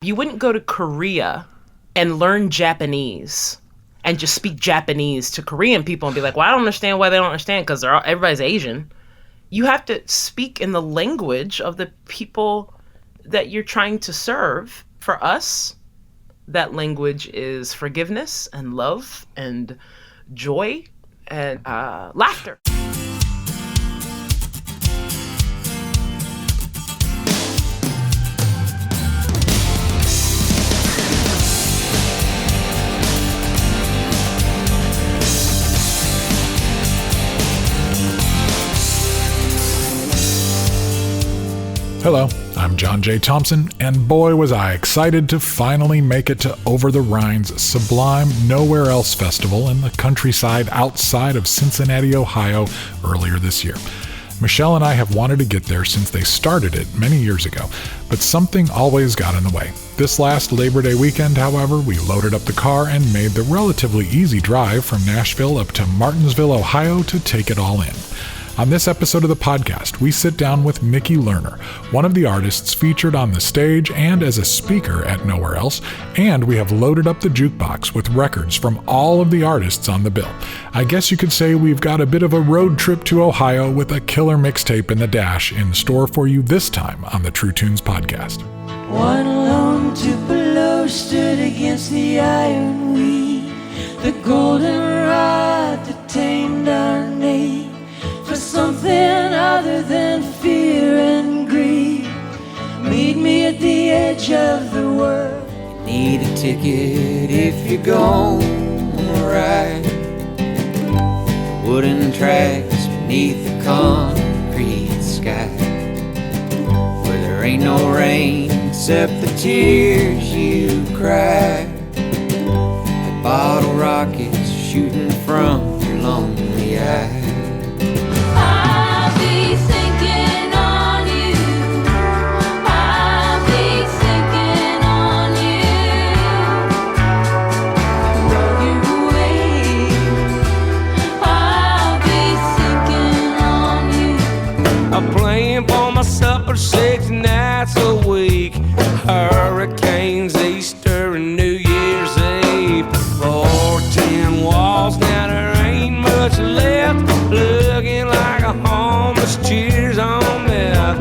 You wouldn't go to Korea and learn Japanese and just speak Japanese to Korean people and be like, well, I don't understand why they don't understand, because everybody's Asian. You have to speak in the language of the people that you're trying to serve. For us, that language is forgiveness and love and joy and laughter. Hello, I'm John J. Thompson, and boy was I excited to finally make it to Over the Rhine's sublime Nowhere Else Festival in the countryside outside of Cincinnati, Ohio, earlier this year. Michelle and I have wanted to get there since they started it many years ago, but something always got in the way. This last Labor Day weekend, however, we loaded up the car and made the relatively easy drive from Nashville up to Martinsville, Ohio to take it all in. On this episode of the podcast, we sit down with Nikki Lerner, one of the artists featured on the stage and as a speaker at Nowhere Else, and we have loaded up the jukebox with records from all of the artists on the bill. I guess you could say we've got a bit of a road trip to Ohio with a killer mixtape in the dash in store for you this time on the True Tunes podcast. One lone Tupelo stood against the iron weed, the golden rod that tamed our need. For something other than fear and greed, meet me at the edge of the world. You need a ticket if you're gonna ride the wooden tracks beneath the concrete sky, where there ain't no rain except the tears you cry, like bottle rockets shooting from your lonely eyes. Playing for my supper 6 nights a week, hurricanes, Easter and New Year's Eve, 410 walls, now there ain't much left, looking like a homeless cheers on meth,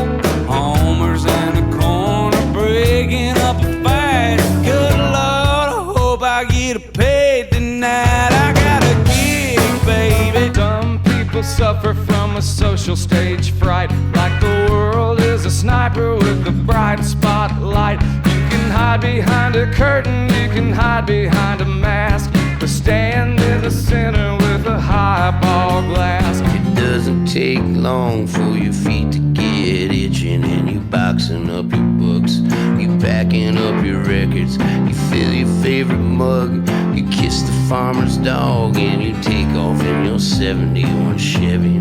homers in the corner breaking up a fight, good Lord, I hope I get paid tonight, I got a gig, baby. Some people suffer from a social stage fright, like the world is a sniper with a bright spotlight. You can hide behind a curtain, you can hide behind a mask, but stand in the center with a highball glass. It doesn't take long for your feet to get itching, and you boxing up your books, you packing up your records, you fill your favorite mug, you kiss the farmer's dog, and you take off in your 71 Chevy.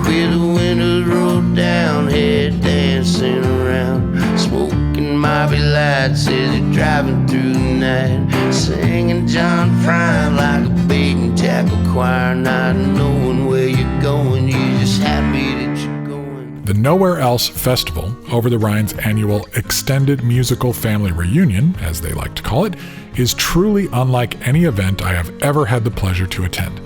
With the windows rolled down, head dancing around, smoking Mobby lights as you're driving through the night, singing John Prine like a bait and tackle choir, not knowing where you're going, you're just happy that you're going. The Nowhere Else Festival, Over the Rhine's annual extended musical family reunion, as they like to call it, is truly unlike any event I have ever had the pleasure to attend.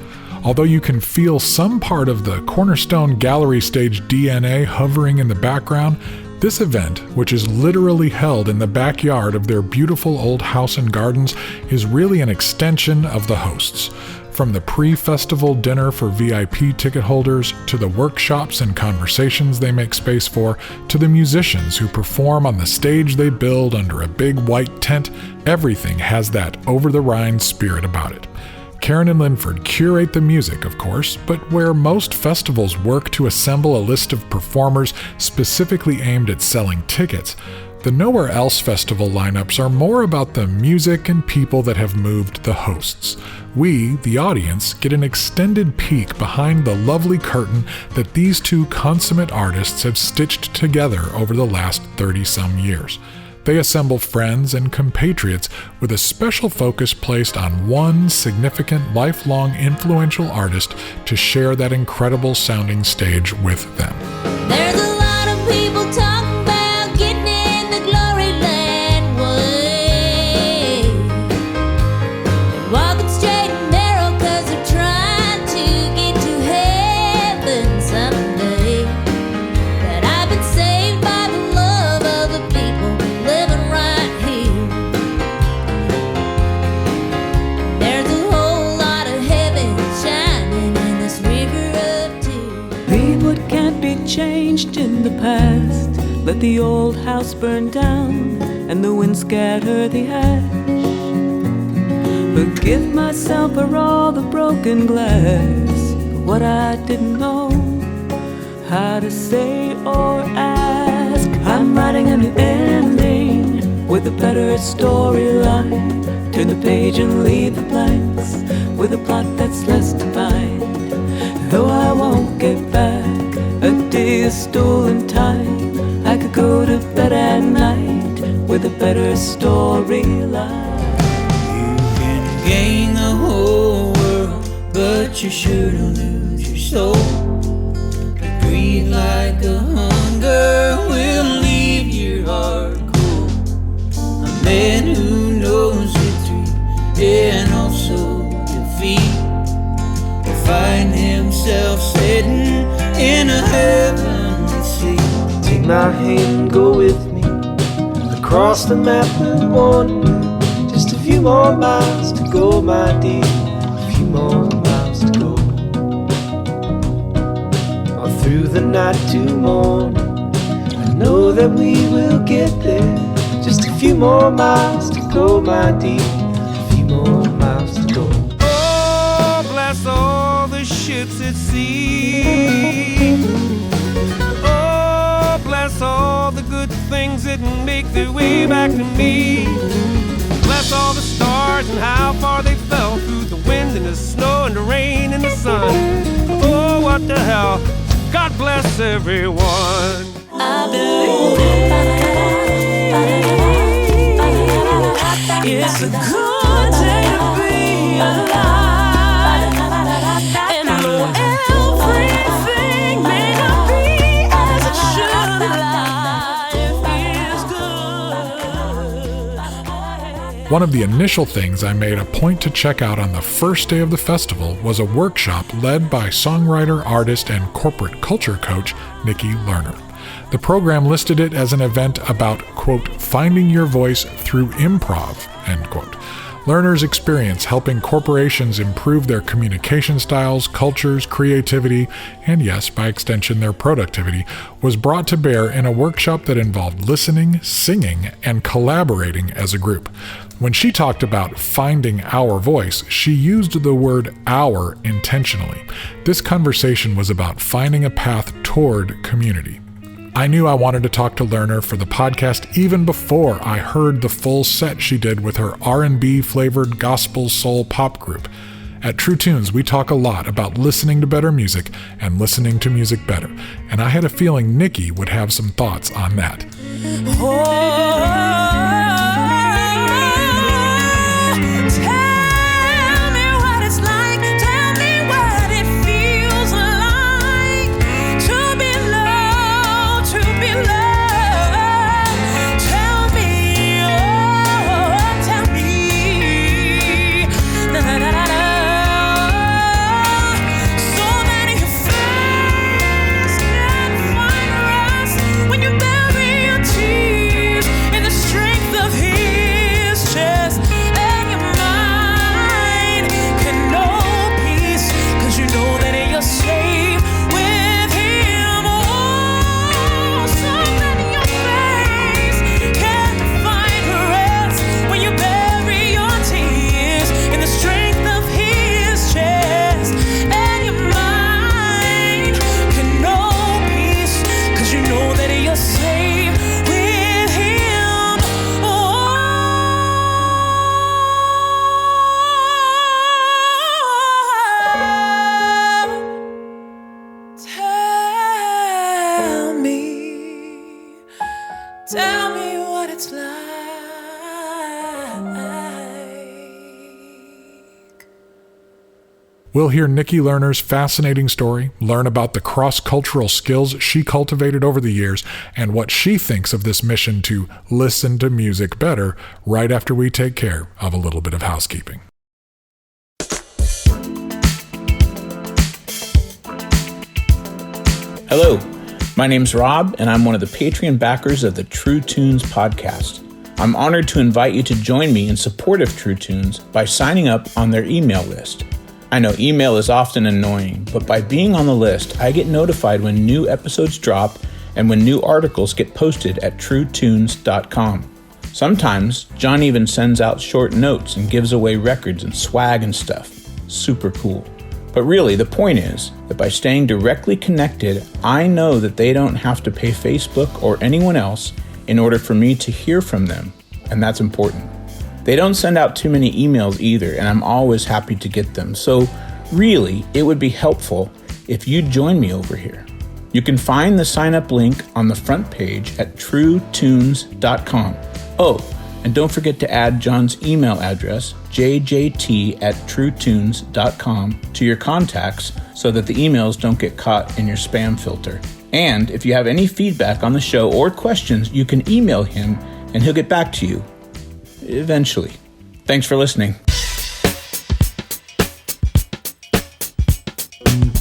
Although you can feel some part of the Cornerstone Gallery stage DNA hovering in the background, this event, which is literally held in the backyard of their beautiful old house and gardens, is really an extension of the hosts. From the pre-festival dinner for VIP ticket holders, to the workshops and conversations they make space for, to the musicians who perform on the stage they build under a big white tent, everything has that Over the Rhine spirit about it. Karin and Linford curate the music, of course, but where most festivals work to assemble a list of performers specifically aimed at selling tickets, the Nowhere Else Festival lineups are more about the music and people that have moved the hosts. We, the audience, get an extended peek behind the lovely curtain that these two consummate artists have stitched together over the last 30-some years. They assemble friends and compatriots with a special focus placed on one significant, lifelong, influential artist to share that incredible sounding stage with them. There's a lot of people talking about getting in the glory land the past, let the old house burn down and the wind scatter the ash. Forgive myself for all the broken glass, what I didn't know how to say or ask. I'm writing a new ending with a better storyline. Turn the page and leave the blanks with a plot that's less defined. Though I won't get back a day of stolen time, I could go to bed at night with a better storyline. Gain the whole world, but you're sure to lose your soul. Greed like a hunger will leave your heart cold. A man who knows victory and also defeat will find himself sitting in a heavenly seat. Take my hand and go with me across the map we'll wander. Just a few more miles to go, my dear, a few more miles to go. All through the night to morning, I know that we will get there. Just a few more miles to go, my dear, a few more miles to go. Oh, bless all the ships at sea. Oh, bless all the good things that make their way back to me. Bless all the stars and how far they fell through the wind and the snow and the rain and the sun. Oh, what the hell? God bless everyone. I believe it's a good day to be alive. And though everything may not be as it should, life is good. One of the initial things I made a point to check out on the first day of the festival was a workshop led by songwriter, artist, and corporate culture coach Nikki Lerner. The program listed it as an event about, quote, finding your voice through improv, end quote. Lerner's experience helping corporations improve their communication styles, cultures, creativity, and yes, by extension, their productivity, was brought to bear in a workshop that involved listening, singing, and collaborating as a group. When she talked about finding our voice, she used the word our intentionally. This conversation was about finding a path toward community. I knew I wanted to talk to Lerner for the podcast even before I heard the full set she did with her R&B flavored gospel soul pop group. At True Tunes, we talk a lot about listening to better music and listening to music better, and I had a feeling Nikki would have some thoughts on that. Tell me what it's like. We'll hear Nikki Lerner's fascinating story, learn about the cross-cultural skills she cultivated over the years, and what she thinks of this mission to listen to music better right after we take care of a little bit of housekeeping. Hello, my name's Rob, and I'm one of the Patreon backers of the True Tunes podcast. I'm honored to invite you to join me in support of True Tunes by signing up on their email list. I know email is often annoying, but by being on the list, I get notified when new episodes drop and when new articles get posted at truetunes.com. Sometimes John even sends out short notes and gives away records and swag and stuff. Super cool. But really, the point is that by staying directly connected, I know that they don't have to pay Facebook or anyone else in order for me to hear from them, and that's important. They don't send out too many emails either, and I'm always happy to get them. So really, it would be helpful if you join me over here. You can find the sign-up link on the front page at truetunes.com. Oh, and don't forget to add John's email address, jjt@truetunes.com, to your contacts so that the emails don't get caught in your spam filter. And if you have any feedback on the show or questions, you can email him and he'll get back to you. Eventually. Thanks for listening.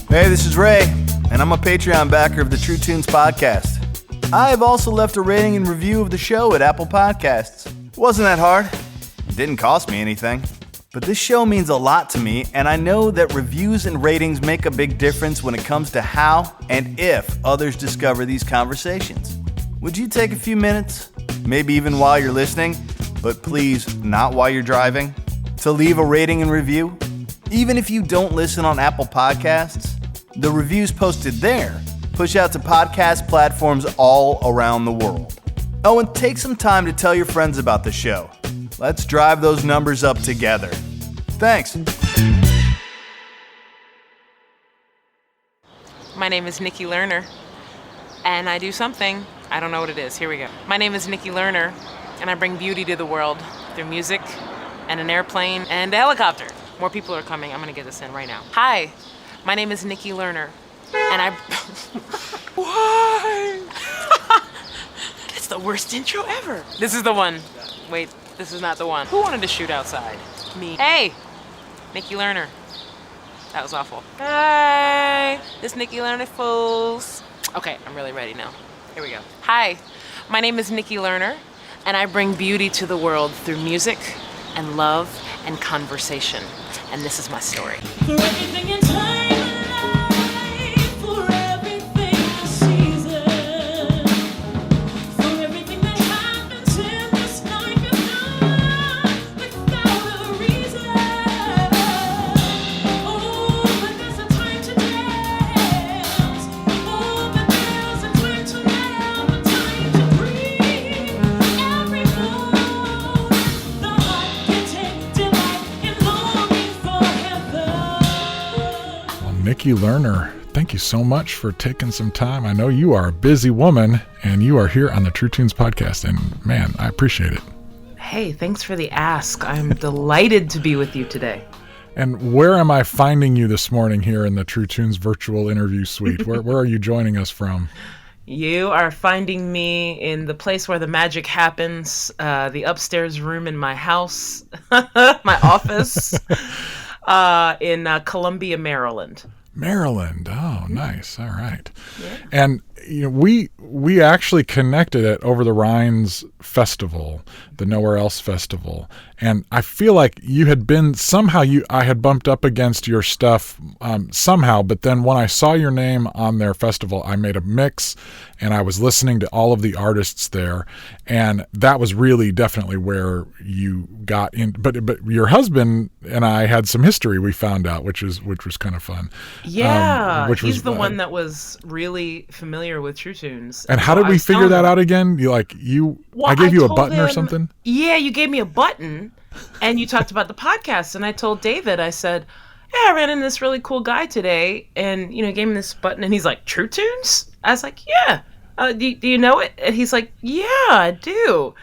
Hey, this is Ray, and I'm a Patreon backer of the True Tunes podcast. I have also left a rating and review of the show at Apple Podcasts. It wasn't that hard. It didn't cost me anything. But this show means a lot to me, and I know that reviews and ratings make a big difference when it comes to how and if others discover these conversations. Would you take a few minutes, maybe even while you're listening, but please not while you're driving, to leave a rating and review? Even if you don't listen on Apple Podcasts, the reviews posted there push out to podcast platforms all around the world. Oh, and take some time to tell your friends about the show. Let's drive those numbers up together. Thanks. My name is Nikki Lerner, and I do something. I don't know what it is. Here we go. My name is Nikki Lerner, and I bring beauty to the world through music and an airplane and a helicopter. More people are coming. I'm going to get this in right now. Hi, my name is Nikki Lerner, and I... Why? It's the worst intro ever. This is the one. Wait, this is not the one. Who wanted to shoot outside? Me. Hey, Nikki Lerner. That was awful. Hi, this Nikki Lerner fools. Okay, I'm really ready now. Here we go. Hi, my name is Nikki Lerner, and I bring beauty to the world through music and love and conversation. And this is my story. For everything in time and life, for everything in season, for everything that happens in this life is not without a reason. Oh, but there's a time to dance. Oh, but there's a time to laugh, a time to breathe. Every move, the heart can take delight in longing for heaven. Well, Nikki Lerner, thank you so much for taking some time. I know you are a busy woman, and you are here on the True Tunes podcast, and man, I appreciate it. Hey, thanks for the ask. I'm delighted to be with you today. And where am I finding you this morning here in the True Tunes virtual interview suite? Where are you joining us from? You are finding me in the place where the magic happens, the upstairs room in my house, my office, in Columbia, Maryland. Maryland. Oh, nice. All right. Yeah. And you know, we actually connected at Over the Rhine's festival, the Nowhere Else festival, and I feel like you had been somehow I had bumped up against your stuff somehow, but then when I saw your name on their festival, I made a mix, and I was listening to all of the artists there, and that was really definitely where you got in. But your husband and I had some history we found out, which was kind of fun. Yeah, which he's was the one that was really familiar with True Tunes. And how did we figure that out again? I gave you a button or something? Yeah, you gave me a button, and you talked about the podcast, and I told David, I said, yeah, I ran into this really cool guy today, and, he gave me this button, and he's like, True Tunes? I was like, yeah. Do you know it? And he's like, yeah, I do.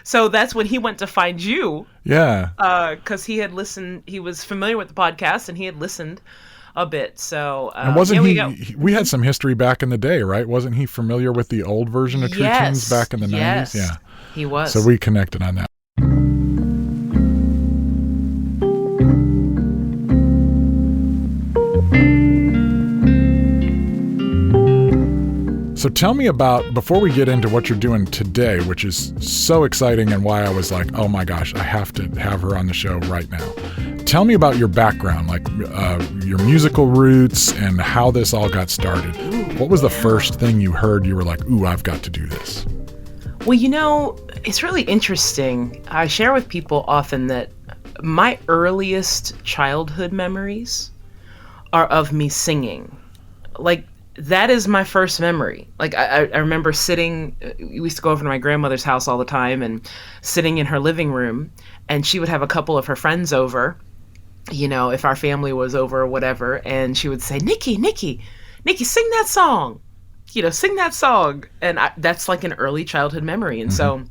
So that's when he went to find you. Yeah. Because he had listened, he was familiar with the podcast, and he had listened a bit. So and wasn't we had some history back in the day, right? Wasn't he familiar with the old version of True Tunes back in the 90s? Yeah, he was. So we connected on that. So tell me about, before we get into what you're doing today, which is so exciting and why I was like, oh my gosh, I have to have her on the show right now. Tell me about your background, like your musical roots and how this all got started. What was the first thing you heard you were like, ooh, I've got to do this? Well, it's really interesting. I share with people often that my earliest childhood memories are of me singing. Like, that is my first memory. Like, I remember sitting, we used to go over to my grandmother's house all the time and sitting in her living room, and she would have a couple of her friends over, if our family was over or whatever, and she would say, Nikki, sing that song. Sing that song. And that's like an early childhood memory. And so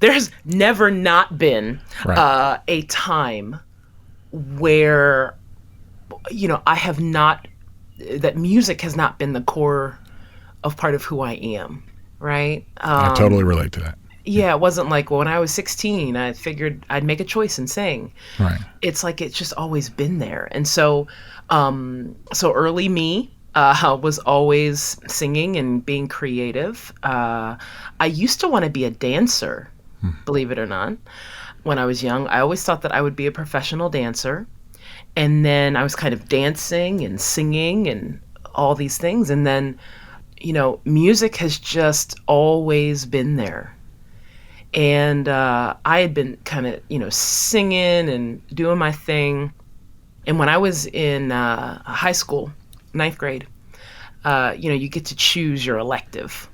there's never not been a time where, I have not, that music has not been the core of part of who I am, right? I totally relate to that. Yeah, it wasn't like, when I was 16, I figured I'd make a choice and sing. Right. It's like it's just always been there. And so, so early me was always singing and being creative. I used to want to be a dancer, believe it or not. When I was young, I always thought that I would be a professional dancer. And then I was kind of dancing and singing and all these things. And then, music has just always been there. And I had been kind of, singing and doing my thing. And when I was in high school, 9th grade, you get to choose your elective.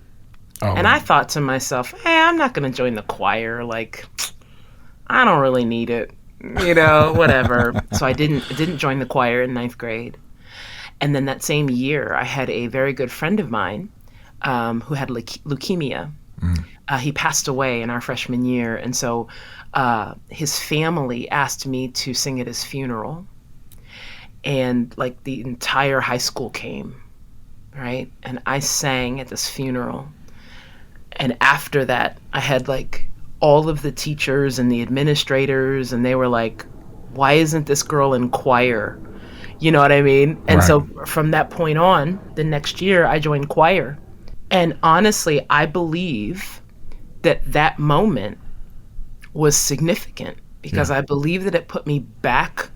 Oh. And I thought to myself, hey, I'm not going to join the choir. Like, I don't really need it, whatever. So I didn't join the choir in 9th grade. And then that same year, I had a very good friend of mine who had leukemia. He passed away in our freshman year. And so his family asked me to sing at his funeral. And like the entire high school came, right? And I sang at this funeral. And after that, I had like all of the teachers and the administrators, and they were like, why isn't this girl in choir? You know what I mean? And so from that point on, the next year, I joined choir. And honestly, I believe that moment was significant because I believe that it put me back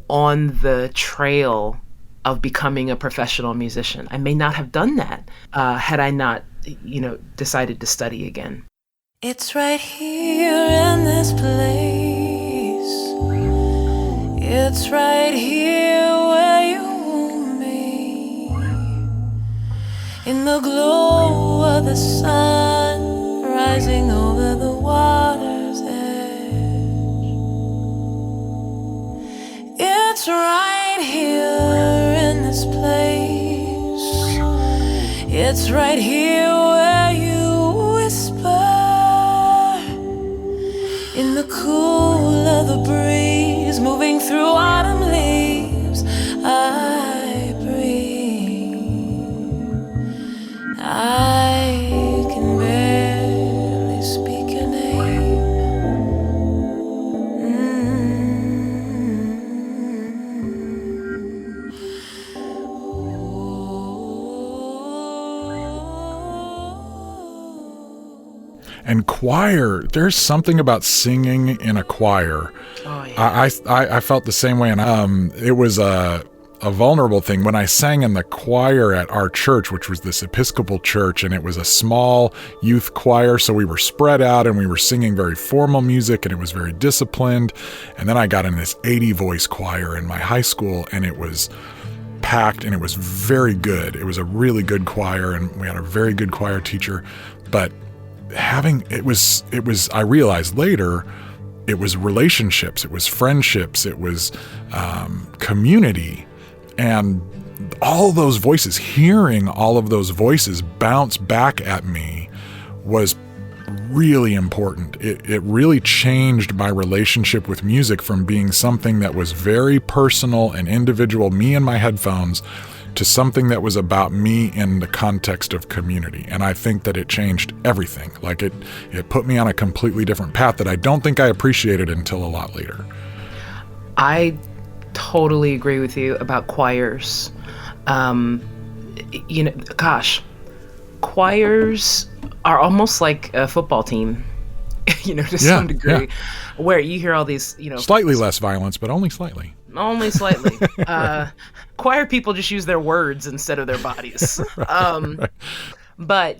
on the trail of becoming a professional musician. I may not have done that had I not, decided to study again. It's right here in this place. It's right here where you want me. In the glow of the sun rising over the water's edge. It's right here in this place. It's right here where you whisper. In the cool of the breeze moving through autumn leaves, I breathe. I can barely speak your name. And choir, there's something about singing in a choir. Oh, yeah. I felt the same way, and it was a vulnerable thing when I sang in the choir at our church, which was this Episcopal church, and it was a small youth choir, so we were spread out and we were singing very formal music, and it was very disciplined. And then I got in this 80-voice choir in my high school, and it was packed, and it was very good. It was a really good choir, and we had a very good choir teacher, but I realized later, it was relationships, it was friendships, it was community, and all those voices, hearing all of those voices bounce back at me was really important. It really changed my relationship with music from being something that was very personal and individual, me and my headphones, to something that was about me in the context of community. And I think that it changed everything. Like it put me on a completely different path that I don't think I appreciated until a lot later. I totally agree with you about choirs. Choirs are almost like a football team, to some degree, where you hear all these, Slightly less violence, but only slightly. Only slightly. Choir people just use their words instead of their bodies. But,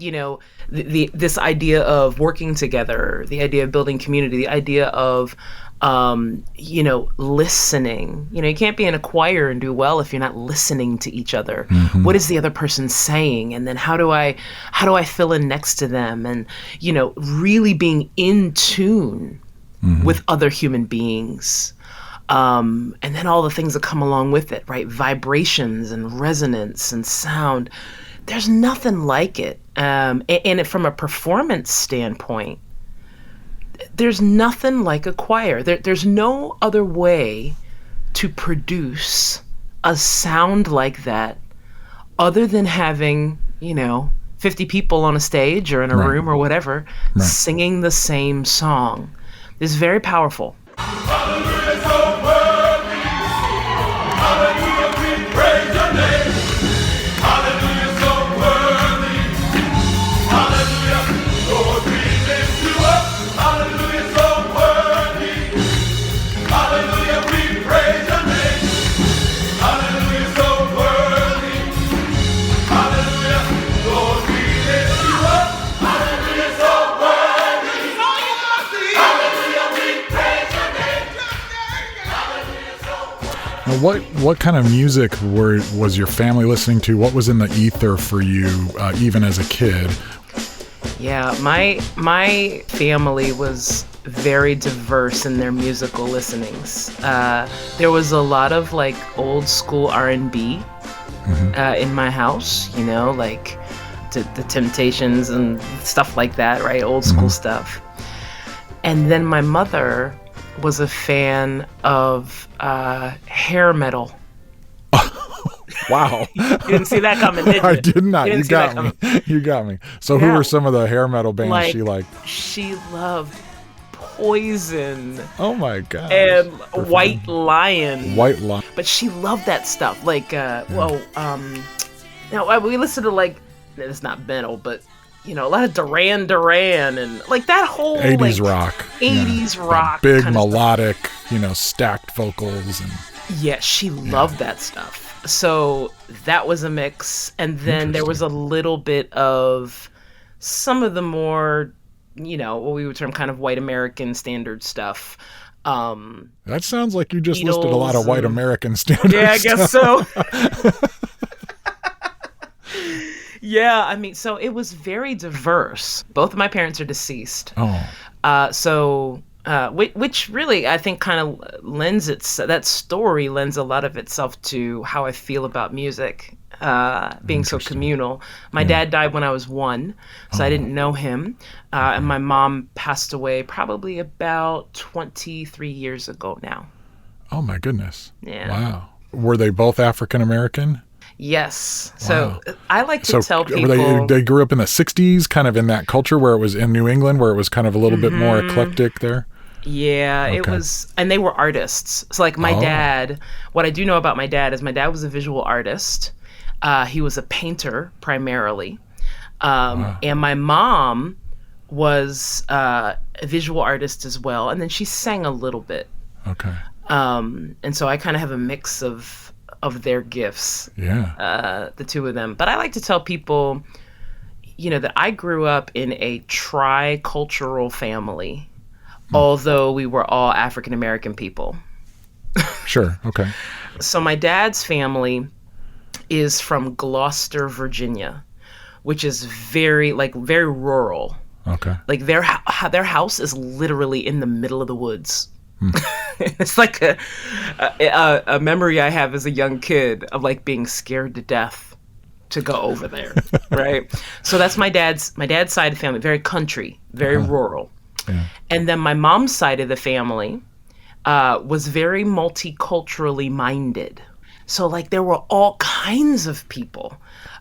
this idea of working together, the idea of building community, the idea of, listening. You can't be in a choir and do well if you're not listening to each other. Mm-hmm. What is the other person saying? And then how do I fill in next to them? And, really being in tune with other human beings. And then all the things that come along with it, right? Vibrations and resonance and sound. There's nothing like it. And from a performance standpoint, there's nothing like a choir. There's no other way to produce a sound like that other than having, 50 people on a stage or in a room or whatever, singing the same song. It's very powerful. Hallelujah, so worthy. Hallelujah, we praise your name. Hallelujah, so worthy. Hallelujah, Lord, we lift you up. Hallelujah, so worthy. Hallelujah, we praise your name. Hallelujah, so worthy. Hallelujah, Lord, we lift you up. Hallelujah, so worthy. Hallelujah, we praise your name. Hallelujah, so worthy. Now, what kind of music was your family listening to? What was in the ether for you, even as a kid? Yeah, my family was very diverse in their musical listenings. There was a lot of like old school R&B in my house, like the Temptations and stuff like that, right? Old school stuff. And then my mother was a fan of hair metal. Wow. You didn't see that coming, did you? I did not. You You got me. You got me. So who were some of the hair metal bands she liked? She loved Poison. Oh my God. And White Lion. White Lion. But she loved that stuff. Like, now we listened to like, it's not metal, but a lot of Duran Duran and like that whole 80s rock. 80s rock. Big melodic, stacked vocals and she loved that stuff. So that was a mix. And then there was a little bit of some of the more, what we would term kind of white American standard stuff. That sounds like you just listed a lot of white American standard I stuff. guess so. Yeah, I mean, so it was very diverse. Both of my parents are deceased. Which really, I think, kind of that story lends a lot of itself to how I feel about music, being so communal. My dad died when I was 1, so I didn't know him. And my mom passed away probably about 23 years ago now. Oh, my goodness. Yeah. Wow. Were they both African American? Yes. Wow. So I like to tell people... They grew up in the 60s, kind of in that culture where it was in New England, where it was kind of a little bit more eclectic there? Yeah, it was, and they were artists. So like my dad, what I do know about my dad is my dad was a visual artist. He was a painter primarily. And my mom was a visual artist as well. And then she sang a little bit. Okay. And so I kind of have a mix of their gifts. Yeah. The two of them. But I like to tell people, that I grew up in a tri-cultural family. Although we were all African American people. Sure. Okay. So my dad's family is from Gloucester, Virginia, which is very rural. Okay. Like their house is literally in the middle of the woods. It's like a memory I have as a young kid of like being scared to death to go over there. Right. So that's my dad's side of the family, very country, very rural. Yeah. And then my mom's side of the family was very multiculturally minded. So like there were all kinds of people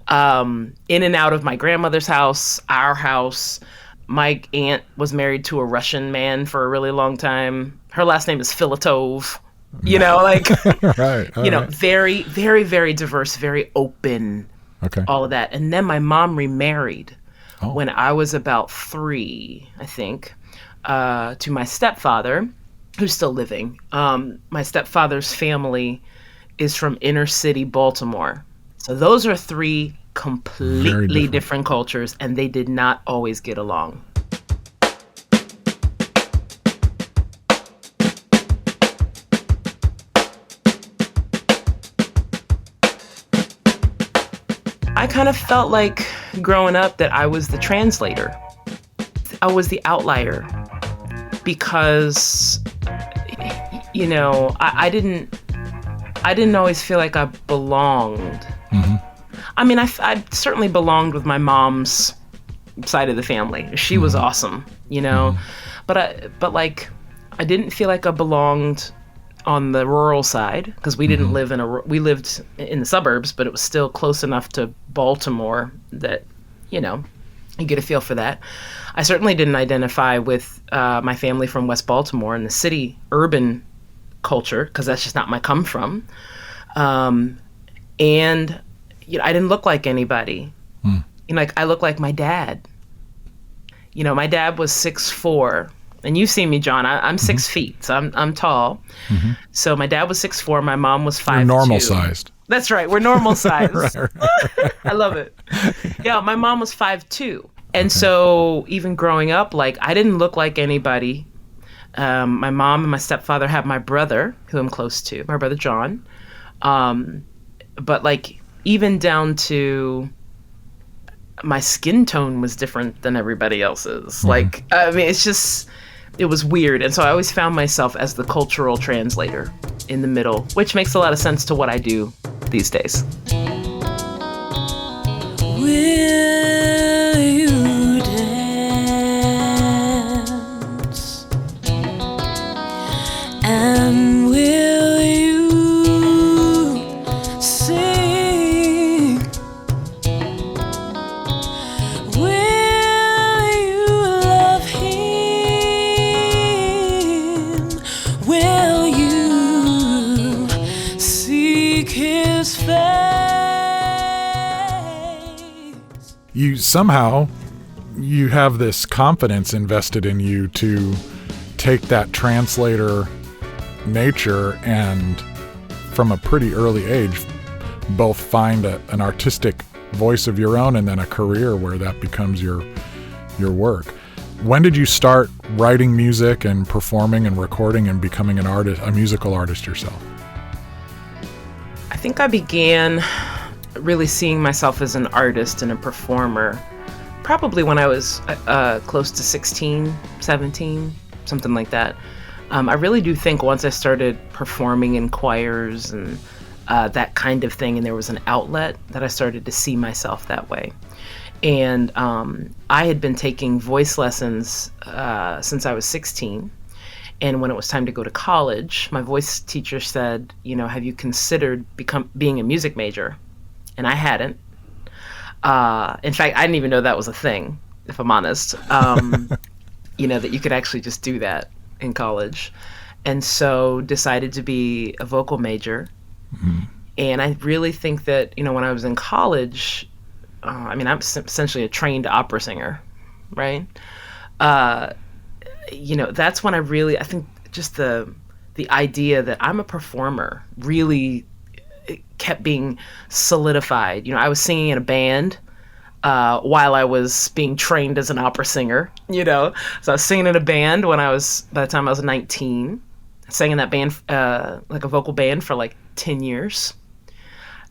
in and out of my grandmother's house, our house. My aunt was married to a Russian man for a really long time. Her last name is Filatov. Right. Very, very, very diverse, very open. Okay. All of that. And then my mom remarried when I was about 3, I think. To my stepfather, who's still living. My stepfather's family is from inner city Baltimore. So those are three completely different cultures, and they did not always get along. I kind of felt like growing up that I was the translator. I was the outlier because, you know, I didn't always feel like I belonged. Mm-hmm. I mean, I certainly belonged with my mom's side of the family. She was awesome, you know, but like I didn't feel like I belonged on the rural side because we didn't live we lived in the suburbs, but it was still close enough to Baltimore that, you know, you get a feel for that. I certainly didn't identify with my family from West Baltimore and the city urban culture because that's just not my come from. And you know, I didn't look like anybody. You know, like I looked like my dad. You know, my dad was 6'4", and you've seen me, John. I'm 6 feet, so I'm tall. So my dad was 6'4", my mom was 5'2". You're normal sized. That's right, we're normal sized. right. I love it. Yeah, my mom was 5'2", and so even growing up, like I didn't look like anybody. My mom and my stepfather had my brother, who I'm close to, my brother John. But like even down to my skin tone was different than everybody else's. Like, I mean, it was weird. And so I always found myself as the cultural translator in the middle, which makes a lot of sense to what I do these days. Will you dance? And will you sing? Will you love him? Will you seek his face? You have this confidence invested in you to take that translator nature and from a pretty early age both find an artistic voice of your own and then a career where that becomes your work. When did you start writing music and performing and recording and becoming a musical artist yourself? I think I began really seeing myself as an artist and a performer probably when I was close to 16, 17, something like that. I really do think once I started performing in choirs and that kind of thing, and there was an outlet, that I started to see myself that way. And I had been taking voice lessons since I was 16. And when it was time to go to college, my voice teacher said, you know, have you considered being a music major? And I hadn't. In fact, I didn't even know that was a thing, if I'm honest. You know, that you could actually just do that in college. And so decided to be a vocal major. And I really think that, you know, when I was in college, I mean, I'm essentially a trained opera singer, right? You know, that's when I think just the idea that I'm a performer really kept being solidified. You know, I was singing in a band while I was being trained as an opera singer, you know. So I was singing in a band by the time I was 19. I sang in that band, like a vocal band for like 10 years.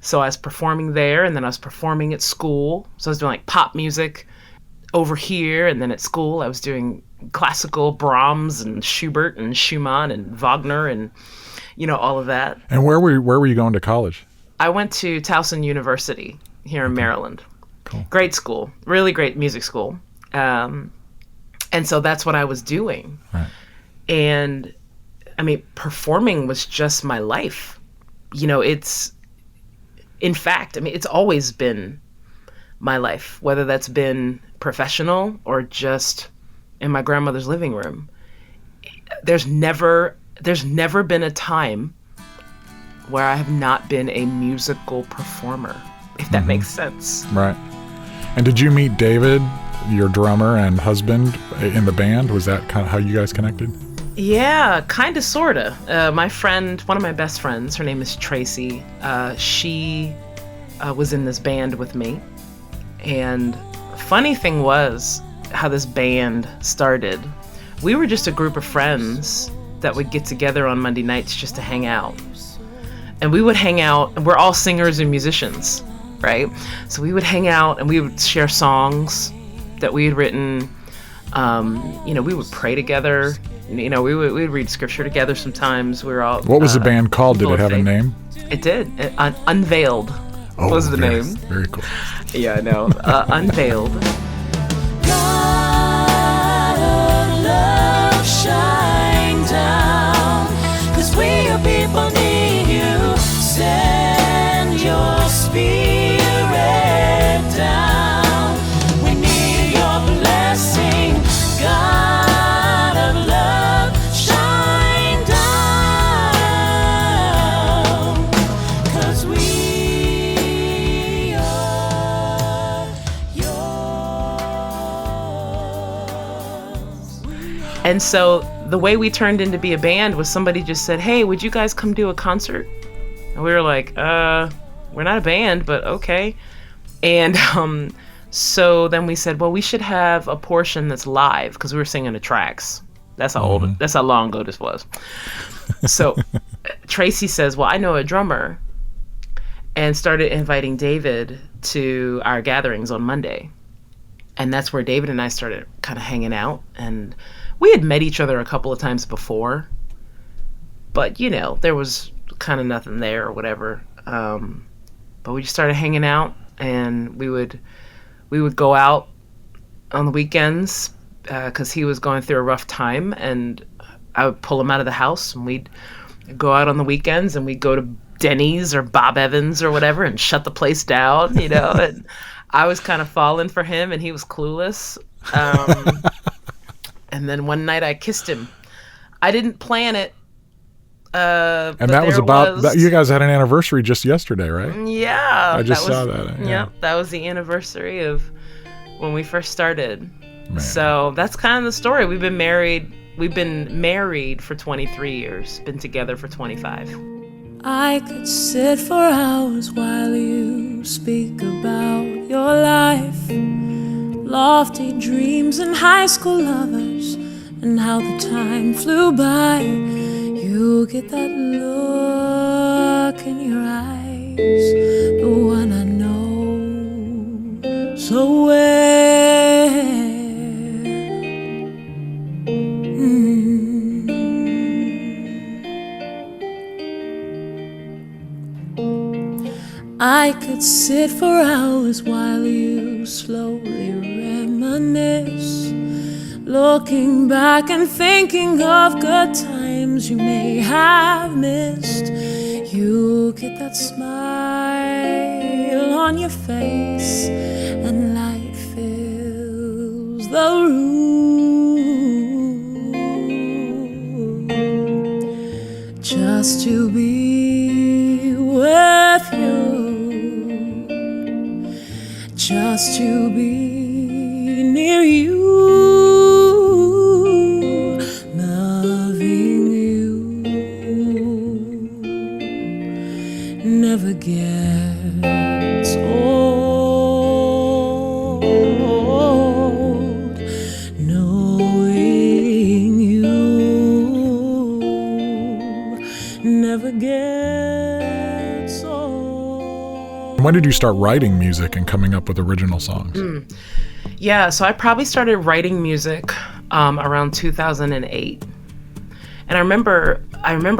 So I was performing there, and then I was performing at school. So I was doing like pop music over here, and then at school I was doing classical Brahms and Schubert and Schumann and Wagner and, you know, all of that. And where were you going to college? I went to Towson University here in Maryland. Cool. Great school, really great music school. And so that's what I was doing. Right. And I mean, performing was just my life. You know, it's always been my life, whether that's been professional or just in my grandmother's living room. There's never been a time where I have not been a musical performer, if that makes sense. Right. And did you meet David, your drummer and husband, in the band? Was that kind of how you guys connected? Yeah, kind of, sort of. My friend, one of my best friends, her name is Tracy. She was in this band with me. And funny thing was how this band started. We were just a group of friends that would get together on Monday nights just to hang out. And we would hang out, and we're all singers and musicians, right? So we would hang out and we would share songs that we had written. We would pray together. We would read scripture together sometimes. We were all. What was the band called? Did it have a name? It did. Unveiled was the name. Very cool. Yeah, I know. Unveiled. God of love, shine down, 'cause we your people need you. Send your spirit down. We need your blessing. God of love, shine down, 'cause we are yours. And so the way we turned into be a band was somebody just said, "Hey, would you guys come do a concert?" And we were like, we're not a band, but okay. And so then we said, well, we should have a portion that's live, because we were singing the tracks. That's how that's how long ago this was. So Tracy says, well, I know a drummer, and started inviting David to our gatherings on Monday. And that's where David and I started kind of hanging out. And we had met each other a couple of times before, but there was kind of nothing there or whatever. But we just started hanging out, and we would go out on the weekends because he was going through a rough time, and I would pull him out of the house, and we'd go out on the weekends, and we'd go to Denny's or Bob Evans or whatever and shut the place down, and I was kind of falling for him, and he was clueless. And then one night I kissed him. I didn't plan it. And that was you guys had an anniversary just yesterday, right? Yeah. I just saw that. Yeah, that was the anniversary of when we first started. Man. So that's kind of the story. We've been married for 23 years, been together for 25. I could sit for hours while you speak about your life, lofty dreams and high school lovers, and how the time flew by. You get that look in your eyes, the one I know so well. I could sit for hours while you slowly reminisce, looking back and thinking of good times you may have missed. You get that smile on your face, and light fills the room. Just to be with you, just to be near you, loving you, never gets old. Knowing you never gets old. When did you start writing music and coming up with original songs? Yeah, so I probably started writing music around 2008. And I remember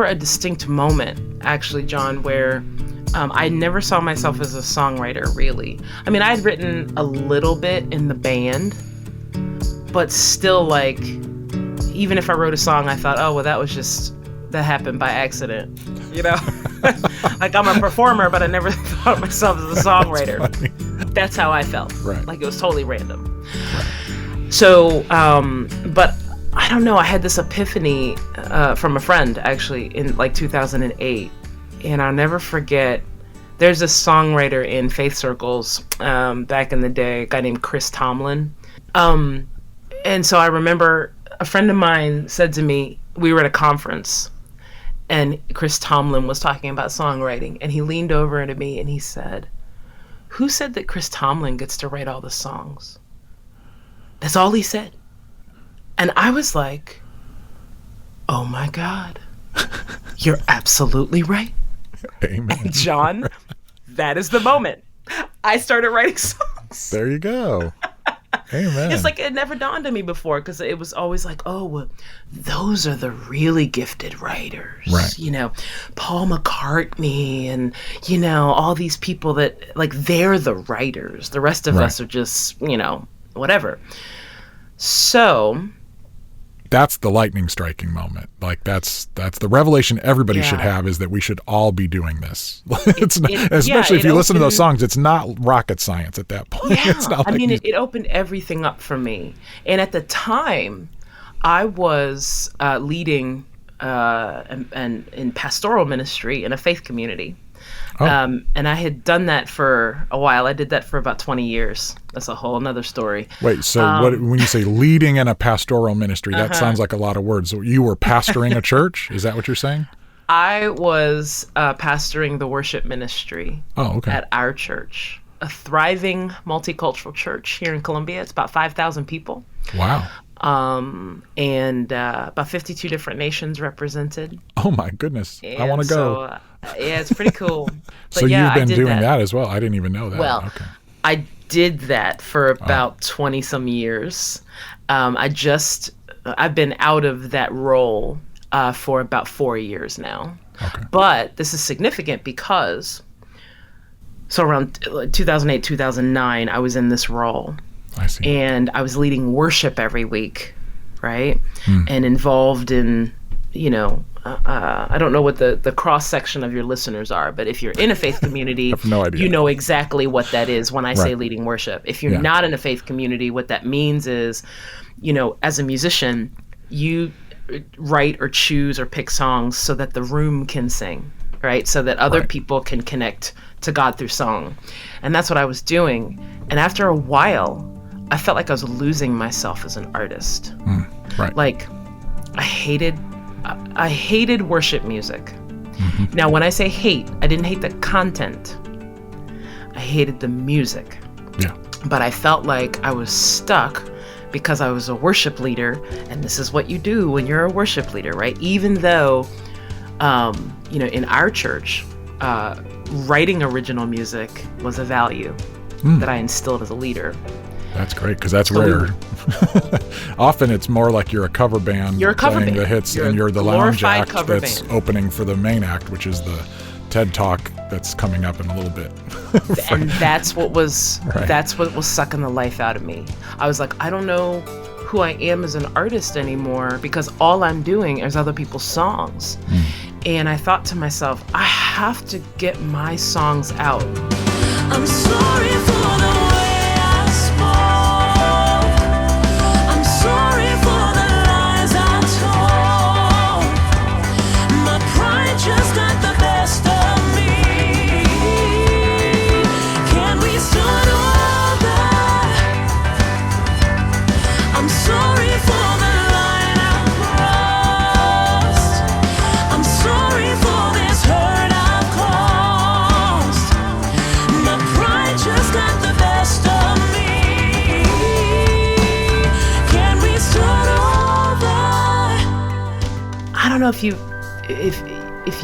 a distinct moment, actually, John, where I never saw myself as a songwriter, really. I mean, I had written a little bit in the band, but still, like, even if I wrote a song, I thought, oh, well, that happened by accident, Like, I'm a performer, but I never thought of myself as a songwriter. That's how I felt. Right. Like, it was totally random. So, but I don't know, I had this epiphany from a friend, actually, in like 2008. And I'll never forget, there's this songwriter in faith circles back in the day, a guy named Chris Tomlin. And so I remember a friend of mine said to me, we were at a conference, and Chris Tomlin was talking about songwriting, and he leaned over to me and he said, "Who said that Chris Tomlin gets to write all the songs?" That's all he said. And I was like, oh my God, you're absolutely right. Amen. John, that is the moment I started writing songs. There you go. Amen. It's like it never dawned on me before, because it was always like, oh, well, those are the really gifted writers. Right. You know, Paul McCartney and, you know, all these people that, like, they're the writers. The rest of Right. us are just, you know, whatever. So that's the lightning striking moment. Like that's the revelation everybody should Yeah. have, is that we should all be doing this. It's not, it- especially yeah, if it you listen to those opened- songs, it's not rocket science at that point. Yeah, It's not I like mean, you- it opened everything up for me. And at the time, I was leading and in pastoral ministry in a faith community. Oh. And I had done that for a while. I did that for about 20 years. That's a whole another story. Wait, so when you say leading in a pastoral ministry, that sounds like a lot of words. So you were pastoring a church? Is that what you're saying? I was pastoring the worship ministry Oh, okay. at our church, a thriving multicultural church here in Columbia. It's about 5,000 people. Wow. And about 52 different nations represented. Oh my goodness. I want to go. So, yeah, it's pretty cool. But So yeah, you've I been did doing that as well. I didn't even know that. Well, Okay. I did that for about 20 some years. I've been out of that role for about 4 years now. Okay. But this is significant because, so around 2008, 2009, I was in this role. I see. And I was leading worship every week, right? And involved in, you know, I don't know what the cross section of your listeners are, but if you're in a faith community, I have no idea. you know exactly what that is when I say Right. leading worship. If you're Yeah. not in a faith community, what that means is, you know, as a musician, you write or choose or pick songs so that the room can sing, right? So that other Right. people can connect to God through song. And that's what I was doing. And after a while, I felt like I was losing myself as an artist. Right. Like, I hated worship music. Now, when I say hate, I didn't hate the content. I hated the music. Yeah. But I felt like I was stuck because I was a worship leader, and this is what you do when you're a worship leader, right? Even though, you know, in our church, writing original music was a value that I instilled as a leader. That's great, because that's rare. Often it's more like you're a cover band You're a cover playing band. the hits, You're and a you're the lounge glorified act cover that's band. opening for the main act, which is the TED Talk that's coming up in a little bit. And that's what was Right. that's what was sucking the life out of me. I was like, I don't know who I am as an artist anymore, because all I'm doing is other people's songs. And I thought to myself, I have to get my songs out. I'm sorry for the way I spoke. I'm sorry for the lies I told. My pride just got the best of me. Can we start over? I'm sorry for the line I crossed. I'm sorry for this hurt I've caused. My pride just got the best of me. Can we start over? I don't know if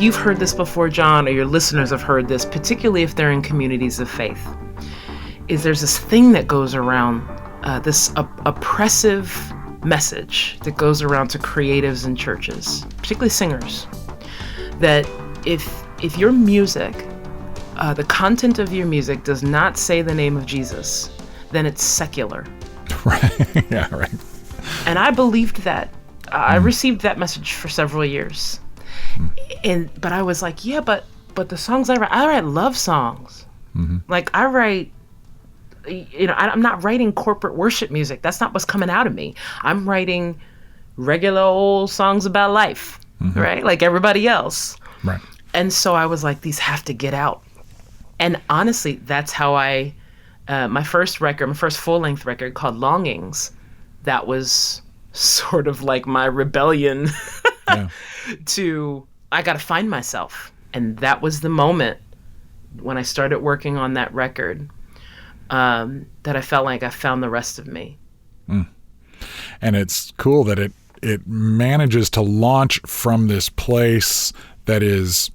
you've heard this before, John, or your listeners have heard this, particularly if they're in communities of faith, is there's this thing that goes around, this oppressive message that goes around to creatives in churches, particularly singers, that if your music, the content of your music does not say the name of Jesus, then it's secular. Right. Yeah, right. And I believed that. I received that message for several years. But I was like, yeah, but the songs I write love songs. Like, I write, you know, I'm not writing corporate worship music. That's not what's coming out of me. I'm writing regular old songs about life, right? Like everybody else. Right. And so I was like, these have to get out. And honestly, that's how my first full-length record called Longings, that was sort of like my rebellion Yeah. to I got to find myself. And that was the moment when I started working on that record that I felt like I found the rest of me. And it's cool that it manages to launch from this place that is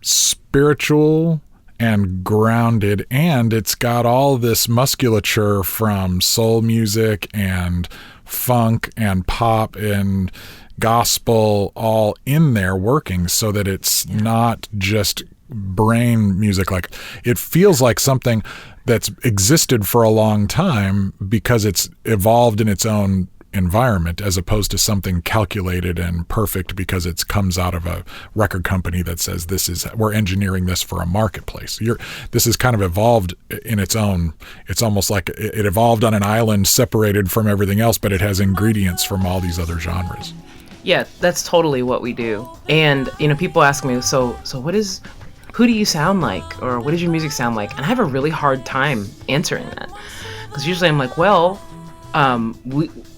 spiritual and grounded, and it's got all this musculature from soul music and funk and pop and gospel all in there working, so that it's not just brain music. Like, it feels like something that's existed for a long time because it's evolved in its own environment, as opposed to something calculated and perfect because it comes out of a record company that says we're engineering this for a marketplace. This is kind of evolved in its own. It's almost like it evolved on an island separated from everything else, but it has ingredients from all these other genres. Yeah, that's totally what we do. And people ask me, so who do you sound like, or what does your music sound like? And I have a really hard time answering that, because usually I'm like, well,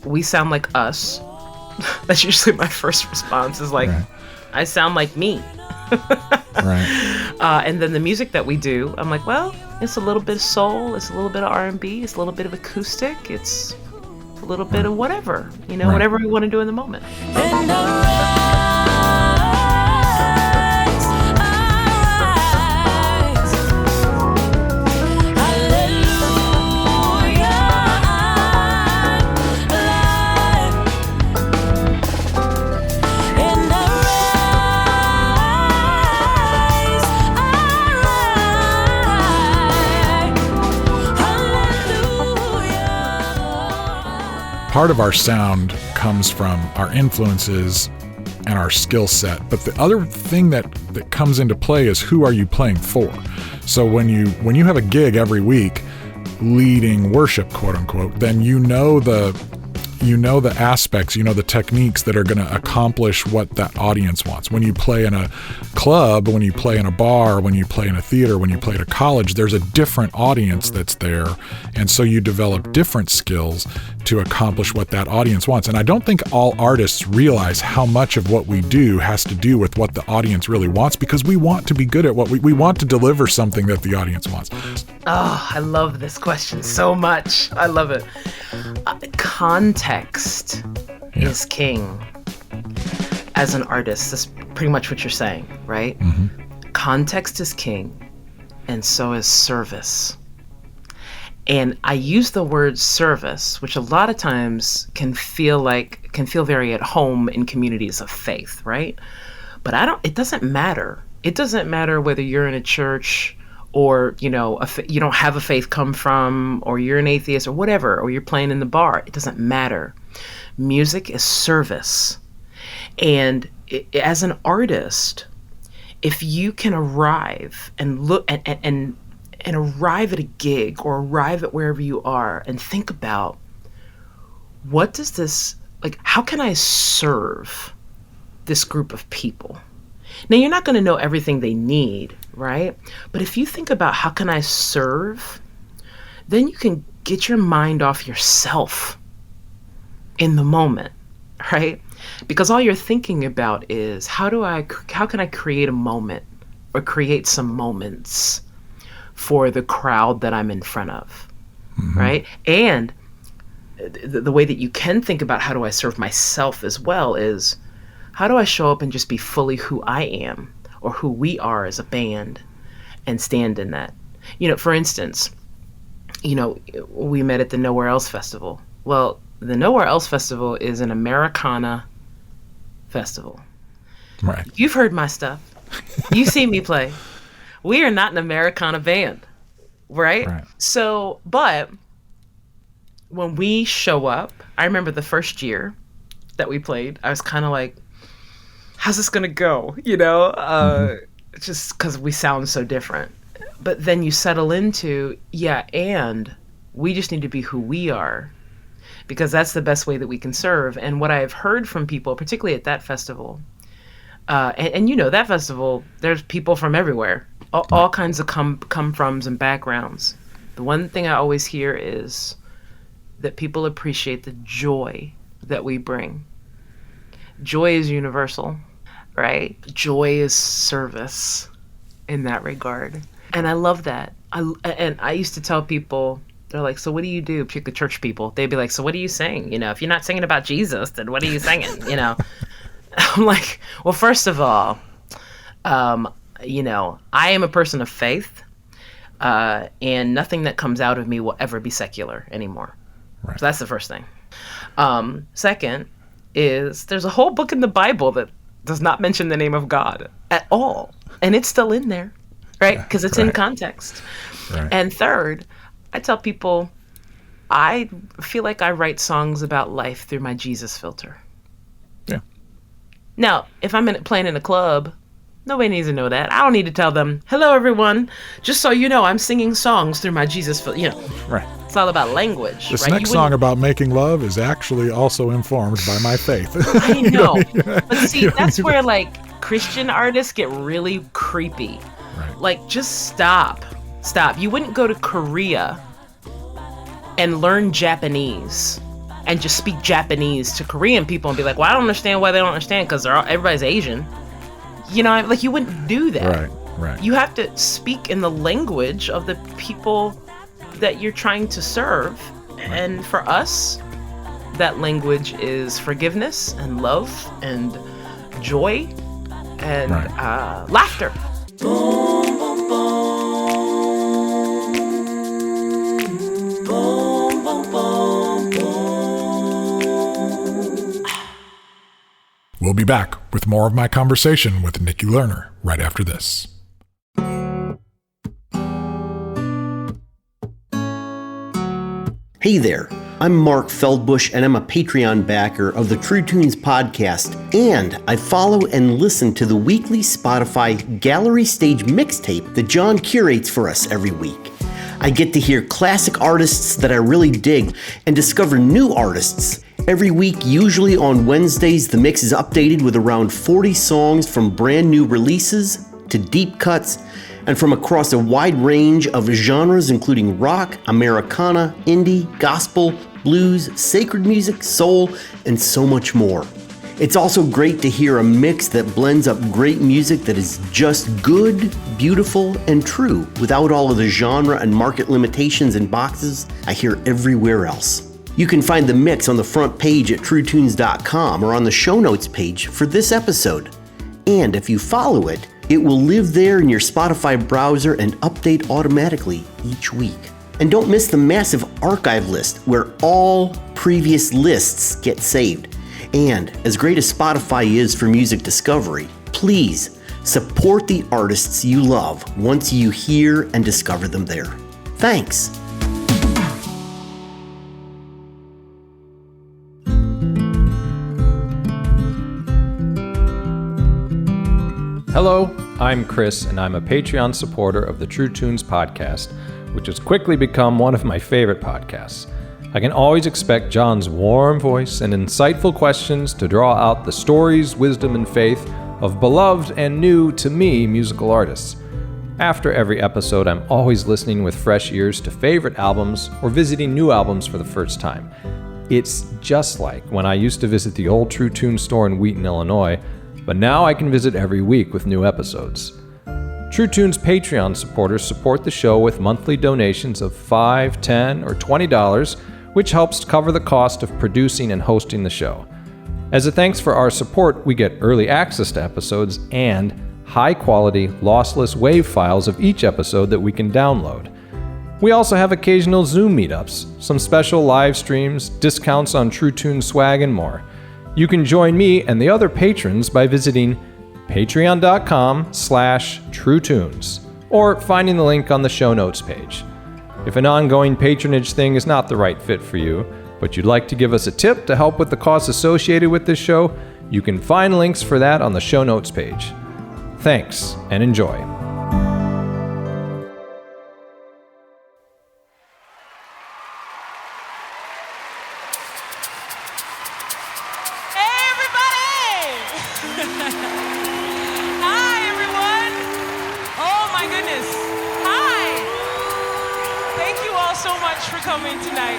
we sound like us. That's usually my first response, is like, right. I sound like me. Right. And then the music that we do, I'm like, well, it's a little bit of soul, it's a little bit of R&B, it's a little bit of acoustic, it's a little bit of whatever, Right. whatever we want to do in the moment. Part of our sound comes from our influences and our skill set, but the other thing that comes into play is who are you playing for. So when you have a gig every week leading worship, quote unquote, then you know the aspects, the techniques that are going to accomplish what that audience wants. When you play in a club, when you play in a bar, when you play in a theater, when you play at a college, there's a different audience that's there. And so you develop different skills to accomplish what that audience wants. And I don't think all artists realize how much of what we do has to do with what the audience really wants, because we want to be good at what we want to deliver something that the audience wants. Oh, I love this question so much. I love it. Context is king. As an artist, that's pretty much what you're saying, right? Mm-hmm. Context is king, and so is service. And I use the word service, which a lot of times can feel very at home in communities of faith, right? But it doesn't matter. It doesn't matter whether you're in a church or, you don't have a faith come from, or you're an atheist or whatever, or you're playing in the bar. It doesn't matter. Music is service. And as an artist, if you can arrive and look and arrive at a gig or arrive at wherever you are and think about, what does this, how can I serve this group of people? Now, you're not going to know everything they need, right? But if you think about how can I serve, then you can get your mind off yourself in the moment, right? Because all you're thinking about is how can I create a moment or create some moments for the crowd that I'm in front of, mm-hmm. right? And the way that you can think about how do I serve myself as well is, how do I show up and just be fully who I am or who we are as a band and stand in that? For instance, we met at the Nowhere Else Festival. Well, the Nowhere Else Festival is an Americana festival. Right. You've heard my stuff. You see me play. We are not an Americana band, right? So, but when we show up, I remember the first year that we played, I was kind of like, how's this going to go? Mm-hmm. Just because we sound so different. But then you settle into, and we just need to be who we are, because that's the best way that we can serve. And what I've heard from people, particularly at that festival, and that festival, there's people from everywhere, all kinds of come-froms and backgrounds. The one thing I always hear is that people appreciate the joy that we bring. Joy is universal, right? Joy is service in that regard. And I love that. I used to tell people, they're like, so what do you do? Pick the church people. They'd be like, so what do you sing? If you're not singing about Jesus, then what are you singing? I'm like, well, first of all, I am a person of faith, and nothing that comes out of me will ever be secular anymore. Right. So that's the first thing. Second is there's a whole book in the Bible that does not mention the name of God at all. And it's still in there, right? Because it's in context. Right. And third, I tell people, I feel like I write songs about life through my Jesus filter. Yeah. Now, if I'm playing in a club, nobody needs to know that. I don't need to tell them, hello, everyone. Just so you know, I'm singing songs through my Jesus filter. Right. It's all about language. This next song about making love is actually also informed by my faith. I know. But see, that's where Christian artists get really creepy. Right. Just stop. You wouldn't go to Korea and learn Japanese and just speak Japanese to Korean people and be like, well, I don't understand why they don't understand because everybody's Asian. You wouldn't do that. Right. You have to speak in the language of the people that you're trying to serve. Right. And for us, that language is forgiveness and love and joy and laughter. We'll be back with more of my conversation with Nikki Lerner right after this. Hey there, I'm Mark Feldbush, and I'm a Patreon backer of the True Tunes podcast, and I follow and listen to the weekly Spotify Gallery Stage mixtape that John curates for us every week. I get to hear classic artists that I really dig and discover new artists. Every week, usually on Wednesdays, the mix is updated with around 40 songs from brand new releases to deep cuts, and from across a wide range of genres including rock, Americana, indie, gospel, blues, sacred music, soul, and so much more. It's also great to hear a mix that blends up great music that is just good, beautiful, and true without all of the genre and market limitations and boxes I hear everywhere else. You can find the mix on the front page at truetunes.com or on the show notes page for this episode. And if you follow it, it will live there in your Spotify browser and update automatically each week. And don't miss the massive archive list where all previous lists get saved. And as great as Spotify is for music discovery, please support the artists you love once you hear and discover them there. Thanks. Hello, I'm Chris, and I'm a Patreon supporter of the True Tunes podcast, which has quickly become one of my favorite podcasts. I can always expect John's warm voice and insightful questions to draw out the stories, wisdom, and faith of beloved and new to me musical artists. After every episode, I'm always listening with fresh ears to favorite albums or visiting new albums for the first time. It's just like when I used to visit the old True Tunes store in Wheaton, Illinois, but now I can visit every week with new episodes. True Tunes Patreon supporters support the show with monthly donations of $5, $10, or $20, which helps cover the cost of producing and hosting the show. As a thanks for our support, we get early access to episodes and high-quality, lossless WAV files of each episode that we can download. We also have occasional Zoom meetups, some special live streams, discounts on True Tunes swag, and more. You can join me and the other patrons by visiting patreon.com/truetunes or finding the link on the show notes page. If an ongoing patronage thing is not the right fit for you, but you'd like to give us a tip to help with the costs associated with this show, you can find links for that on the show notes page. Thanks, and enjoy.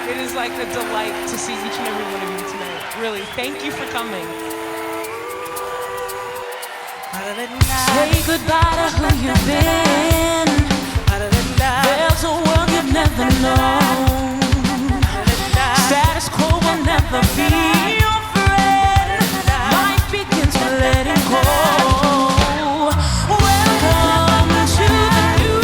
It is like a delight to see each and every one of you tonight. Really, thank you for coming. Say goodbye to who you've been. There's a world you've never known. Status quo will never be your friend. Life begins with letting go. Welcome to the new.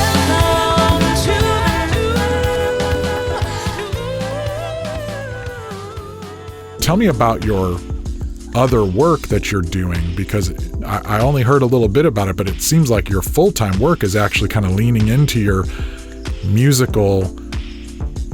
Welcome to the new. Tell me about your other work that you're doing, because I only heard a little bit about it, but it seems like your full-time work is actually kind of leaning into your musical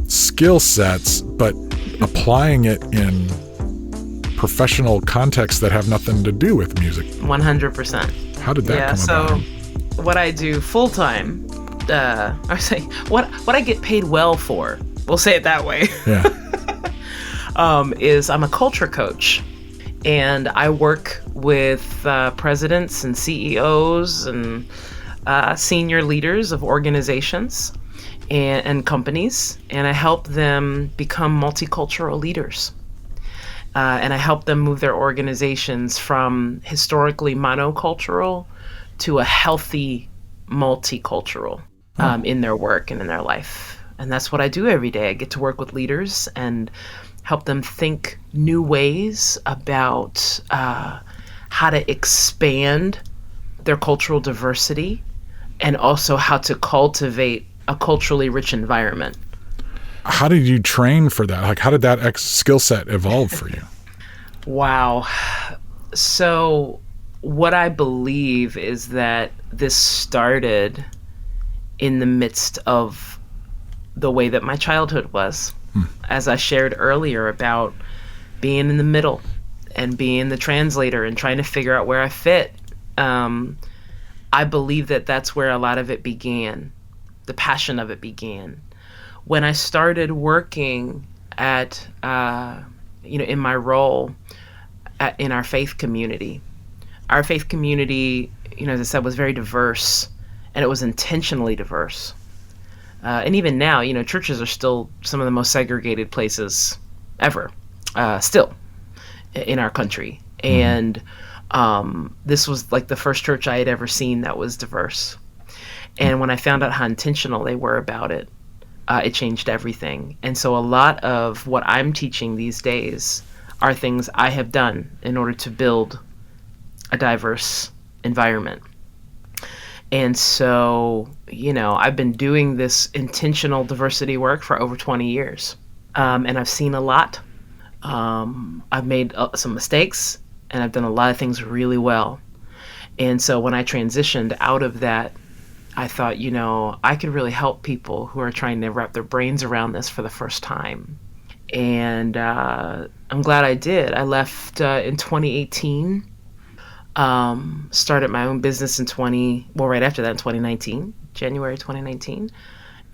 skill sets, but applying it in professional contexts that have nothing to do with music. 100%. How did that come about? So what I do full-time, I say what I get paid well for, we'll say it that way, Yeah. is I'm a culture coach. And I work with presidents and CEOs and senior leaders of organizations and companies, and I help them become multicultural leaders. And I help them move their organizations from historically monocultural to a healthy multicultural in their work and in their life. And that's what I do every day. I get to work with leaders and help them think new ways about how to expand their cultural diversity and also how to cultivate a culturally rich environment. How did you train for that? Like, how did that skill set evolve for you? Wow. So what I believe is that this started in the midst of the way that my childhood was. As I shared earlier about being in the middle and being the translator and trying to figure out where I fit. I believe that that's where a lot of it began. The passion of it began. When I started working at, in my role in our faith community. Our faith community, as I said, was very diverse, and it was intentionally diverse. And even now, churches are still some of the most segregated places ever, still in our country. And this was like the first church I had ever seen that was diverse. And when I found out how intentional they were about it, it changed everything. And so a lot of what I'm teaching these days are things I have done in order to build a diverse environment. And so, I've been doing this intentional diversity work for over 20 years. And I've seen a lot. I've made some mistakes, and I've done a lot of things really well. And so when I transitioned out of that, I thought, I could really help people who are trying to wrap their brains around this for the first time. And I'm glad I did. I left in 2018. Started my own business right after that in 2019, January 2019.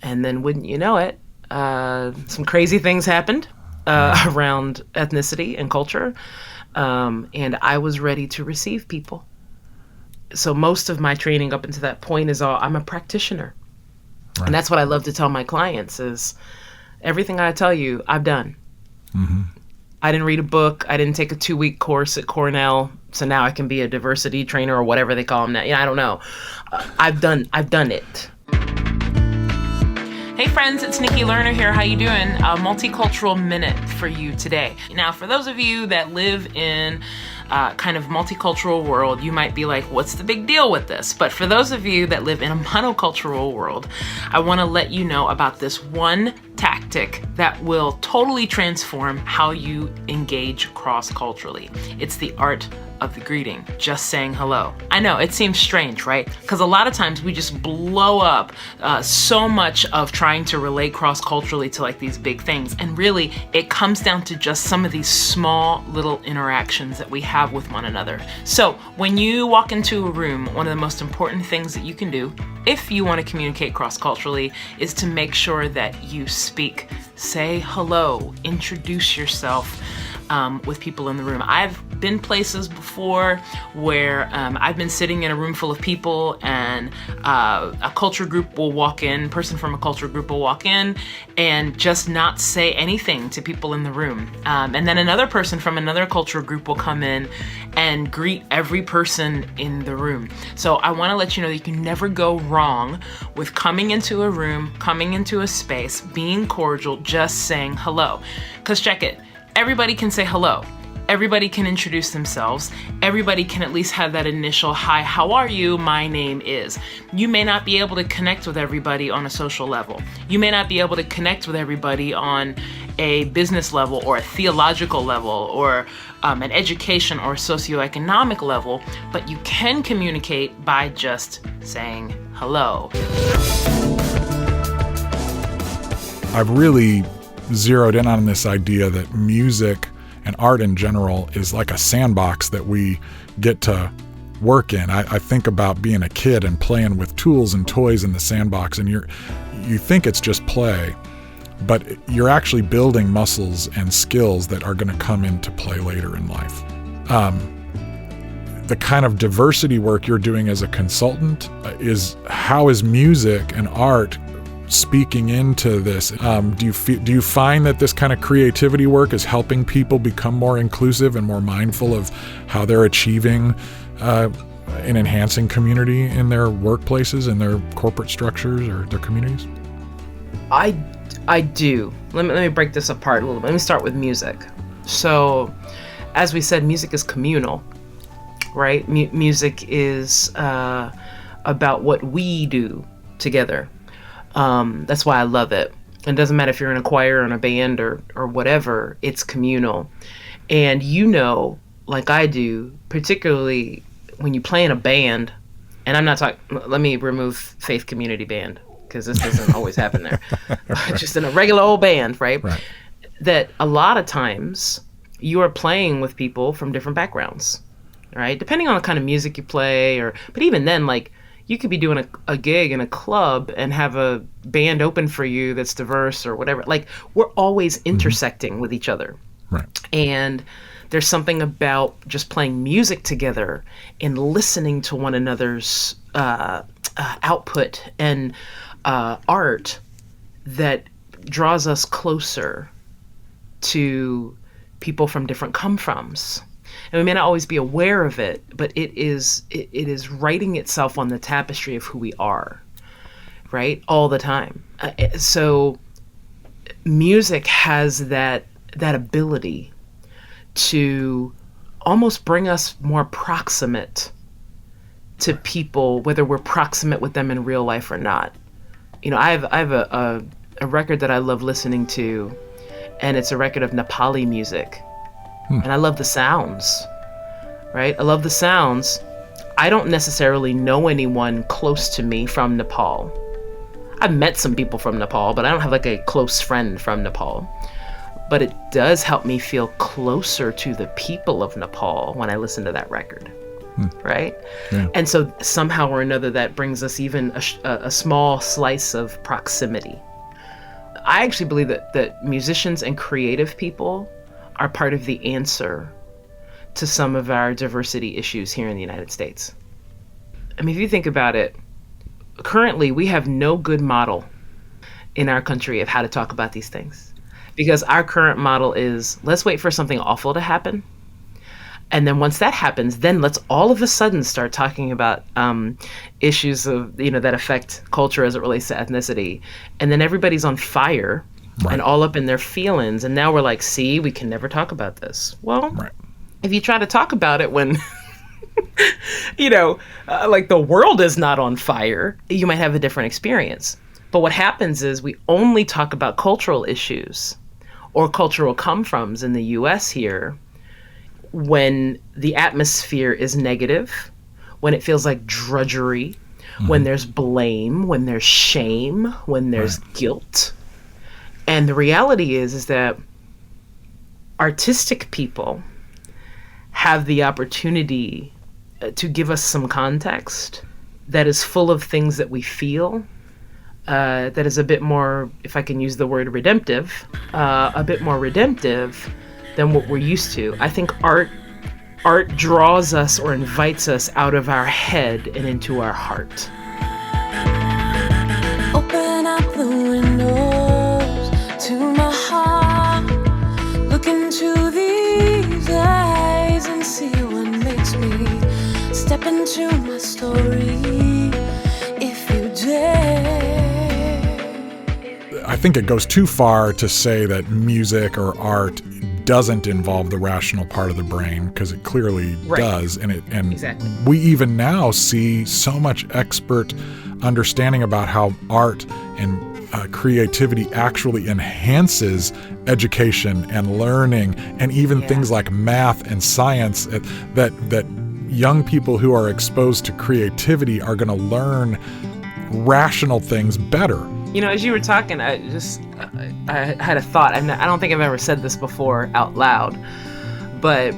And then wouldn't you know it, some crazy things happened around ethnicity and culture. And I was ready to receive people. So most of my training up until that point is I'm a practitioner. Right. And that's what I love to tell my clients is everything I tell you, I've done. Mm-hmm. I didn't read a book. I didn't take a 2-week course at Cornell. So now I can be a diversity trainer or whatever they call them now. I don't know. I've done it. Hey friends, it's Nikki Lerner here. How you doing? A multicultural minute for you today. Now, for those of you that live in kind of multicultural world, you might be like, what's the big deal with this? But for those of you that live in a monocultural world, I want to let you know about this one tactic that will totally transform how you engage cross-culturally. It's the art of the greeting, just saying hello. I know, it seems strange, right? Because a lot of times we just blow up so much of trying to relate cross-culturally to like these big things. And really, it comes down to just some of these small little interactions that we have with one another. So when you walk into a room, one of the most important things that you can do if you want to communicate cross-culturally is to make sure that you speak, say hello, introduce yourself with people in the room. I've been places before where I've been sitting in a room full of people and a culture group will walk in, person from a culture group will walk in and just not say anything to people in the room. And then another person from another culture group will come in and greet every person in the room. So I want to let you know that you can never go wrong with coming into a room, coming into a space, being cordial, just saying hello. Because check it, everybody can say hello. Everybody can introduce themselves. Everybody can at least have that initial, hi, how are you? My name is. You may not be able to connect with everybody on a social level. You may not be able to connect with everybody on a business level or a theological level or an education or socioeconomic level, but you can communicate by just saying hello. I've really zeroed in on this idea that music and art in general is like a sandbox that we get to work in. I think about being a kid and playing with tools and toys in the sandbox, and you think it's just play, but you're actually building muscles and skills that are going to come into play later in life. The kind of diversity work you're doing as a consultant is how is music and art speaking into this? Do you find that this kind of creativity work is helping people become more inclusive and more mindful of how they're achieving and enhancing community in their workplaces and their corporate structures or their communities? I do. Let me break this apart a little bit. Let me start with music. So, as we said, music is communal, right? Music is about what we do together. That's why I love it. It doesn't matter if you're in a choir or in a band or whatever, it's communal. And like I do, particularly when you play in a band, and I'm not talking, let me remove faith community band, because this doesn't always happen there. Right. Just in a regular old band, right? That a lot of times you are playing with people from different backgrounds, right? Depending on the kind of music you play, but even then, like, you could be doing a gig in a club and have a band open for you that's diverse or whatever. Like, we're always intersecting with each other. Right. And there's something about just playing music together and listening to one another's output and art that draws us closer to people from different come-froms. And we may not always be aware of it, but it is writing itself on the tapestry of who we are, right? All the time. So music has that ability to almost bring us more proximate to people, whether we're proximate with them in real life or not. I have a record that I love listening to, and it's a record of Nepali music. And I love the sounds, right? I love the sounds. I don't necessarily know anyone close to me from Nepal. I've met some people from Nepal, but I don't have like a close friend from Nepal. But it does help me feel closer to the people of Nepal when I listen to that record, right? Yeah. And so somehow or another that brings us even a small slice of proximity. I actually believe that musicians and creative people are part of the answer to some of our diversity issues here in the United States. I mean, if you think about it, currently we have no good model in our country of how to talk about these things. Because our current model is, let's wait for something awful to happen. And then once that happens, then let's all of a sudden start talking about issues of, that affect culture as it relates to ethnicity. And then everybody's on fire. Right. And all up in their feelings. And now we're like, see, we can never talk about this. Well, if you try to talk about it when, like the world is not on fire, you might have a different experience. But what happens is we only talk about cultural issues or cultural come-froms in the U.S. here when the atmosphere is negative, when it feels like drudgery, when there's blame, when there's shame, when there's guilt. And the reality is that artistic people have the opportunity to give us some context that is full of things that we feel, that is a bit more, if I can use the word redemptive, a bit more redemptive than what we're used to. I think art Art draws us or invites us out of our head and into our heart. Open up the windows to my heart. Look into these eyes and see what makes me step into my story if you dare. I think it goes too far to say that music or art doesn't involve the rational part of the brain, because it clearly does. And Exactly. we even now see so much expert understanding about how art and creativity actually enhances education and learning, and even things like math and science, that young people who are exposed to creativity are going to learn rational things better. You know, as you were talking, I had a thought. I don't think I've ever said this before out loud, but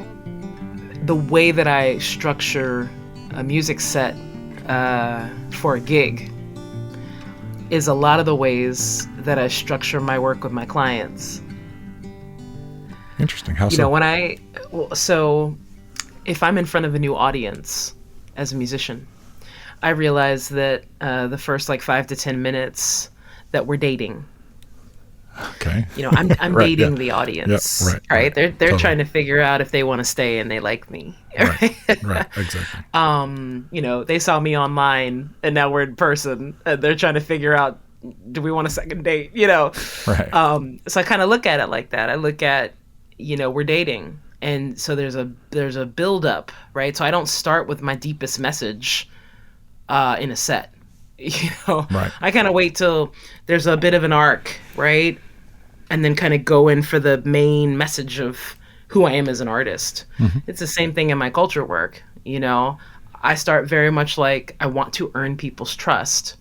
the way that I structure a music set for a gig is a lot of the ways that I structure my work with my clients. Interesting. How so? You know, so if I'm in front of a new audience as a musician, I realize that the first 5 to 10 minutes that we're dating. Okay. You know, I'm Right, dating yeah. the audience. Yep, right. They're Totally. trying to figure out if they want to stay and they like me. Right, exactly. You know, they saw me online and now we're in person and they're trying to figure out, do we want a second date? You know? Right. So I kind of look at it like that. I look at, you know, we're dating. And so there's a build up, right? So I don't start with my deepest message in a set. You know, Right. I kind of wait till there's a bit of an arc, right? And then kind of go in for the main message of who I am as an artist. Mm-hmm. It's the same thing in my culture work. You know, I start very much like I want to earn people's trust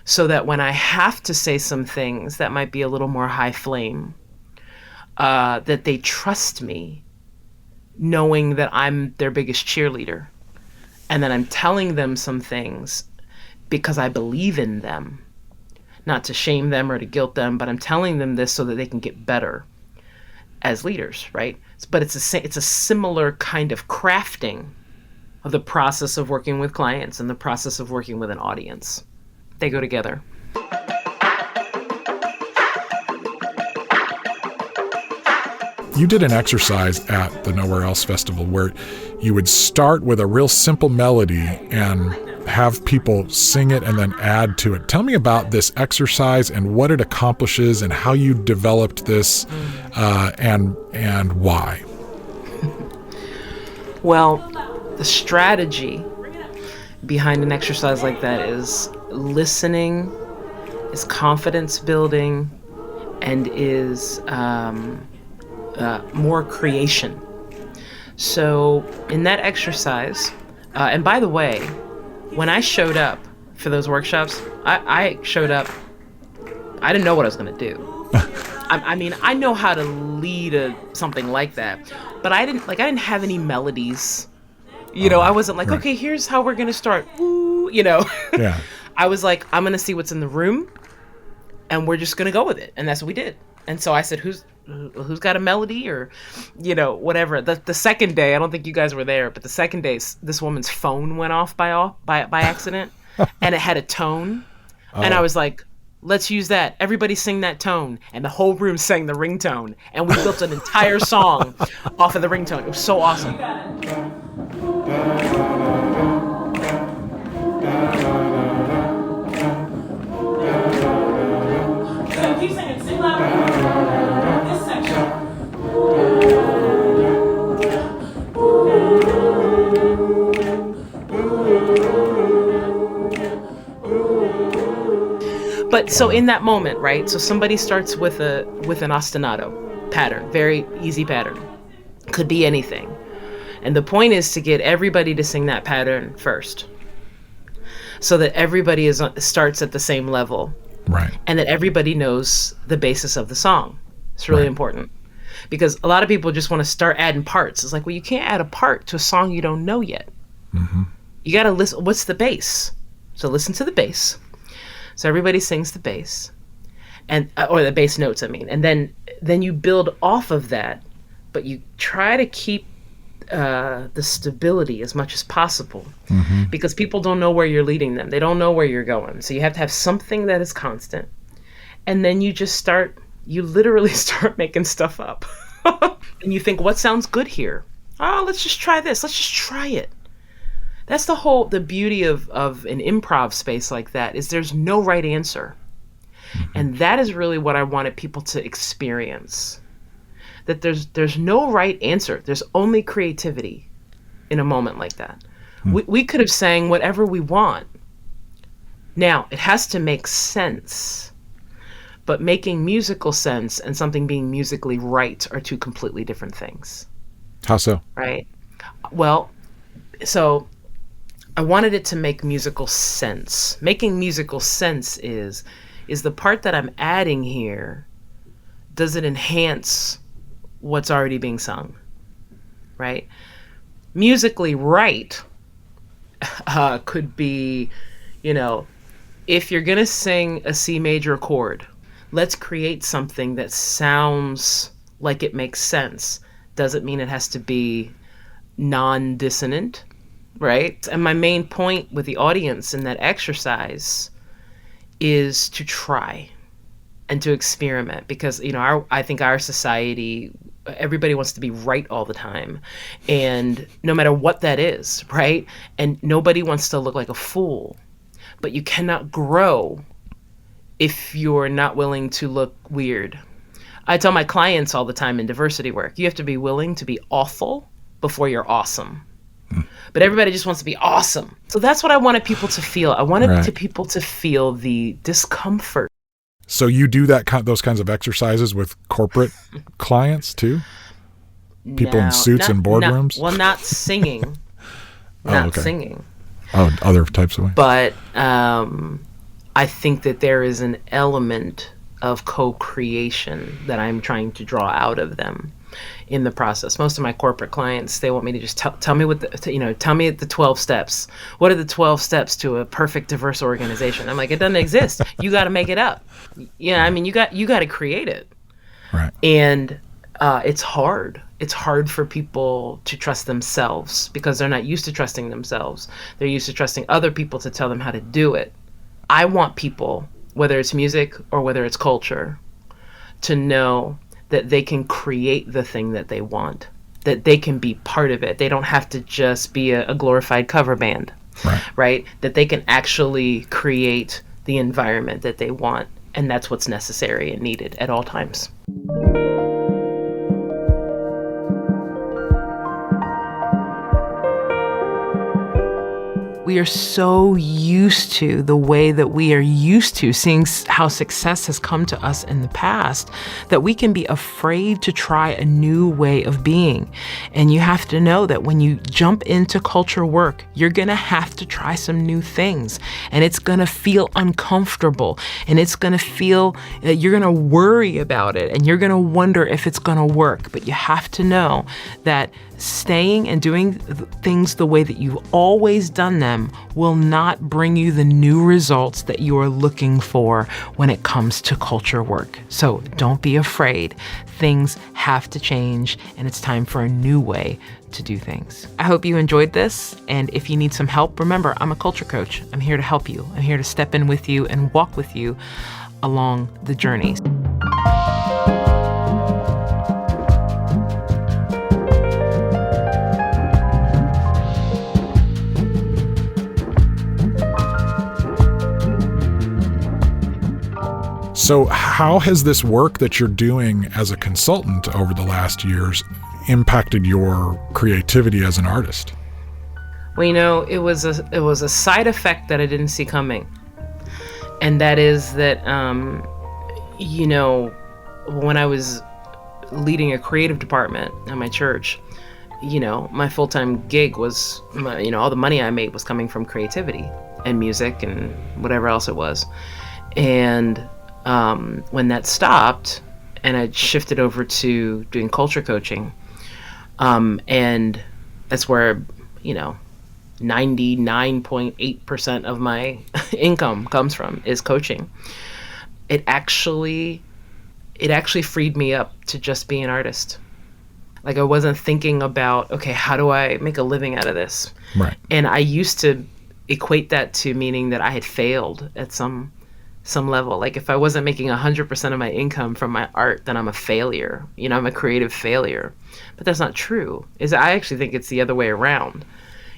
so that when I have to say some things that might be a little more high flame, that they trust me, knowing that I'm their biggest cheerleader. And then I'm telling them some things because I believe in them, not to shame them or to guilt them, but I'm telling them this so that they can get better as leaders, right? But it's a similar kind of crafting of the process of working with clients and the process of working with an audience. They go together. You did an exercise at the Nowhere Else Festival where you would start with a real simple melody and have people sing it and then add to it. Tell me about this exercise and what it accomplishes and how you developed this and why. Well, the strategy behind an exercise like that is listening, is confidence building, and is more creation. So in that exercise, and by the way, when I showed up for those workshops, I showed up, I didn't know what I was going to do. I mean, I know how to lead something like that, but I didn't have any melodies. You know, I wasn't like, okay, here's how we're going to start. Woo, you know. Yeah. I was like, I'm going to see what's in the room and we're just going to go with it. And that's what we did. And so I said, who's got a melody or, you know, whatever. The second day, I don't think you guys were there, but the second day, this woman's phone went off by accident and it had a tone. And I was like, let's use that. Everybody sing that tone. And the whole room sang the ringtone. And we built an entire song off of the ringtone. It was so awesome. Keep singing. Sing louder. This section. But so in that moment, right? So somebody starts with an ostinato pattern, very easy pattern. Could be anything. And the point is to get everybody to sing that pattern first, so that everybody starts at the same level. Right. And that everybody knows the basis of the song. It's really important. Because a lot of people just want to start adding parts. It's like, well, you can't add a part to a song you don't know yet. Mm-hmm. You got to listen. What's the bass? So listen to the bass. So everybody sings the bass, and or the bass notes, I mean. And then you build off of that, but you try to keep the stability as much as possible, because people don't know where you're leading them. They don't know where you're going. So you have to have something that is constant. And then you literally start making stuff up. And you think, what sounds good here? Oh, let's just try this. Let's just try it. That's the beauty of an improv space like that, is there's no right answer. And that is really what I wanted people to experience. That there's no right answer. There's only creativity in a moment like that. We could have sang whatever we want. Now, it has to make sense. But making musical sense and something being musically right are two completely different things. How so? Right? Well, so I wanted it to make musical sense. Making musical sense is the part that I'm adding here, does it enhance what's already being sung? Right? Musically right could be, if you're going to sing a C major chord, let's create something that sounds like it makes sense. Doesn't mean it has to be non-dissonant, right? And my main point with the audience in that exercise is to try and to experiment, because, I think our society, everybody wants to be right all the time, and no matter what that is, right? And nobody wants to look like a fool, but you cannot grow if you're not willing to look weird. I tell my clients all the time in diversity work, you have to be willing to be awful before you're awesome. But everybody just wants to be awesome. So that's what I wanted people to feel. I wanted people to feel the discomfort. So you do those kinds of exercises with corporate clients too? People in suits and boardrooms? Not singing. Singing. Oh, other types of ways. But I think that there is an element of co-creation that I'm trying to draw out of them in the process. Most of my corporate clients, they want me to just tell me tell me the 12 steps. What are the 12 steps to a perfect diverse organization? I'm like, it doesn't exist. You got to make it up. Yeah, you got to create it. Right. And it's hard. It's hard for people to trust themselves because they're not used to trusting themselves. They're used to trusting other people to tell them how to do it. I want people, whether it's music or whether it's culture, to know that they can create the thing that they want, that they can be part of it. They don't have to just be a glorified cover band, right? That they can actually create the environment that they want, and that's what's necessary and needed at all times. We are so used to the way that we are used to seeing how success has come to us in the past that we can be afraid to try a new way of being. And you have to know that when you jump into culture work, you're going to have to try some new things. And it's going to feel uncomfortable. And it's going to feel, you're going to worry about it. And you're going to wonder if it's going to work. But you have to know that staying and doing things the way that you've always done them will not bring you the new results that you are looking for when it comes to culture work. So don't be afraid. Things have to change, and it's time for a new way to do things. I hope you enjoyed this, and if you need some help, remember, I'm a culture coach. I'm here to help you. I'm here to step in with you and walk with you along the journey. So how has this work that you're doing as a consultant over the last years impacted your creativity as an artist? Well, it was a side effect that I didn't see coming. And that is that, when I was leading a creative department at my church, my full-time gig was, all the money I made was coming from creativity and music and whatever else it was. And when that stopped and I shifted over to doing culture coaching, and that's where, 99.8% of my income comes from is coaching. It actually freed me up to just be an artist. Like I wasn't thinking about, okay, how do I make a living out of this? Right. And I used to equate that to meaning that I had failed at some level. Like if I wasn't making 100% of my income from my art, then I'm a failure. You know, I'm a creative failure. But that's not true. I actually think it's the other way around.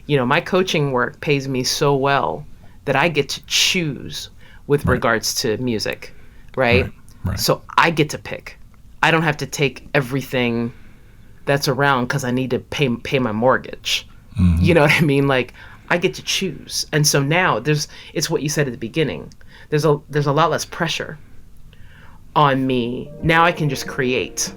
You know, my coaching work pays me so well that I get to choose with regards to music, right? Right. So I get to pick. I don't have to take everything that's around because I need to pay my mortgage. Mm-hmm. You know what I mean? Like I get to choose. And so now it's what you said at the beginning. There's a lot less pressure on me. Now I can just create.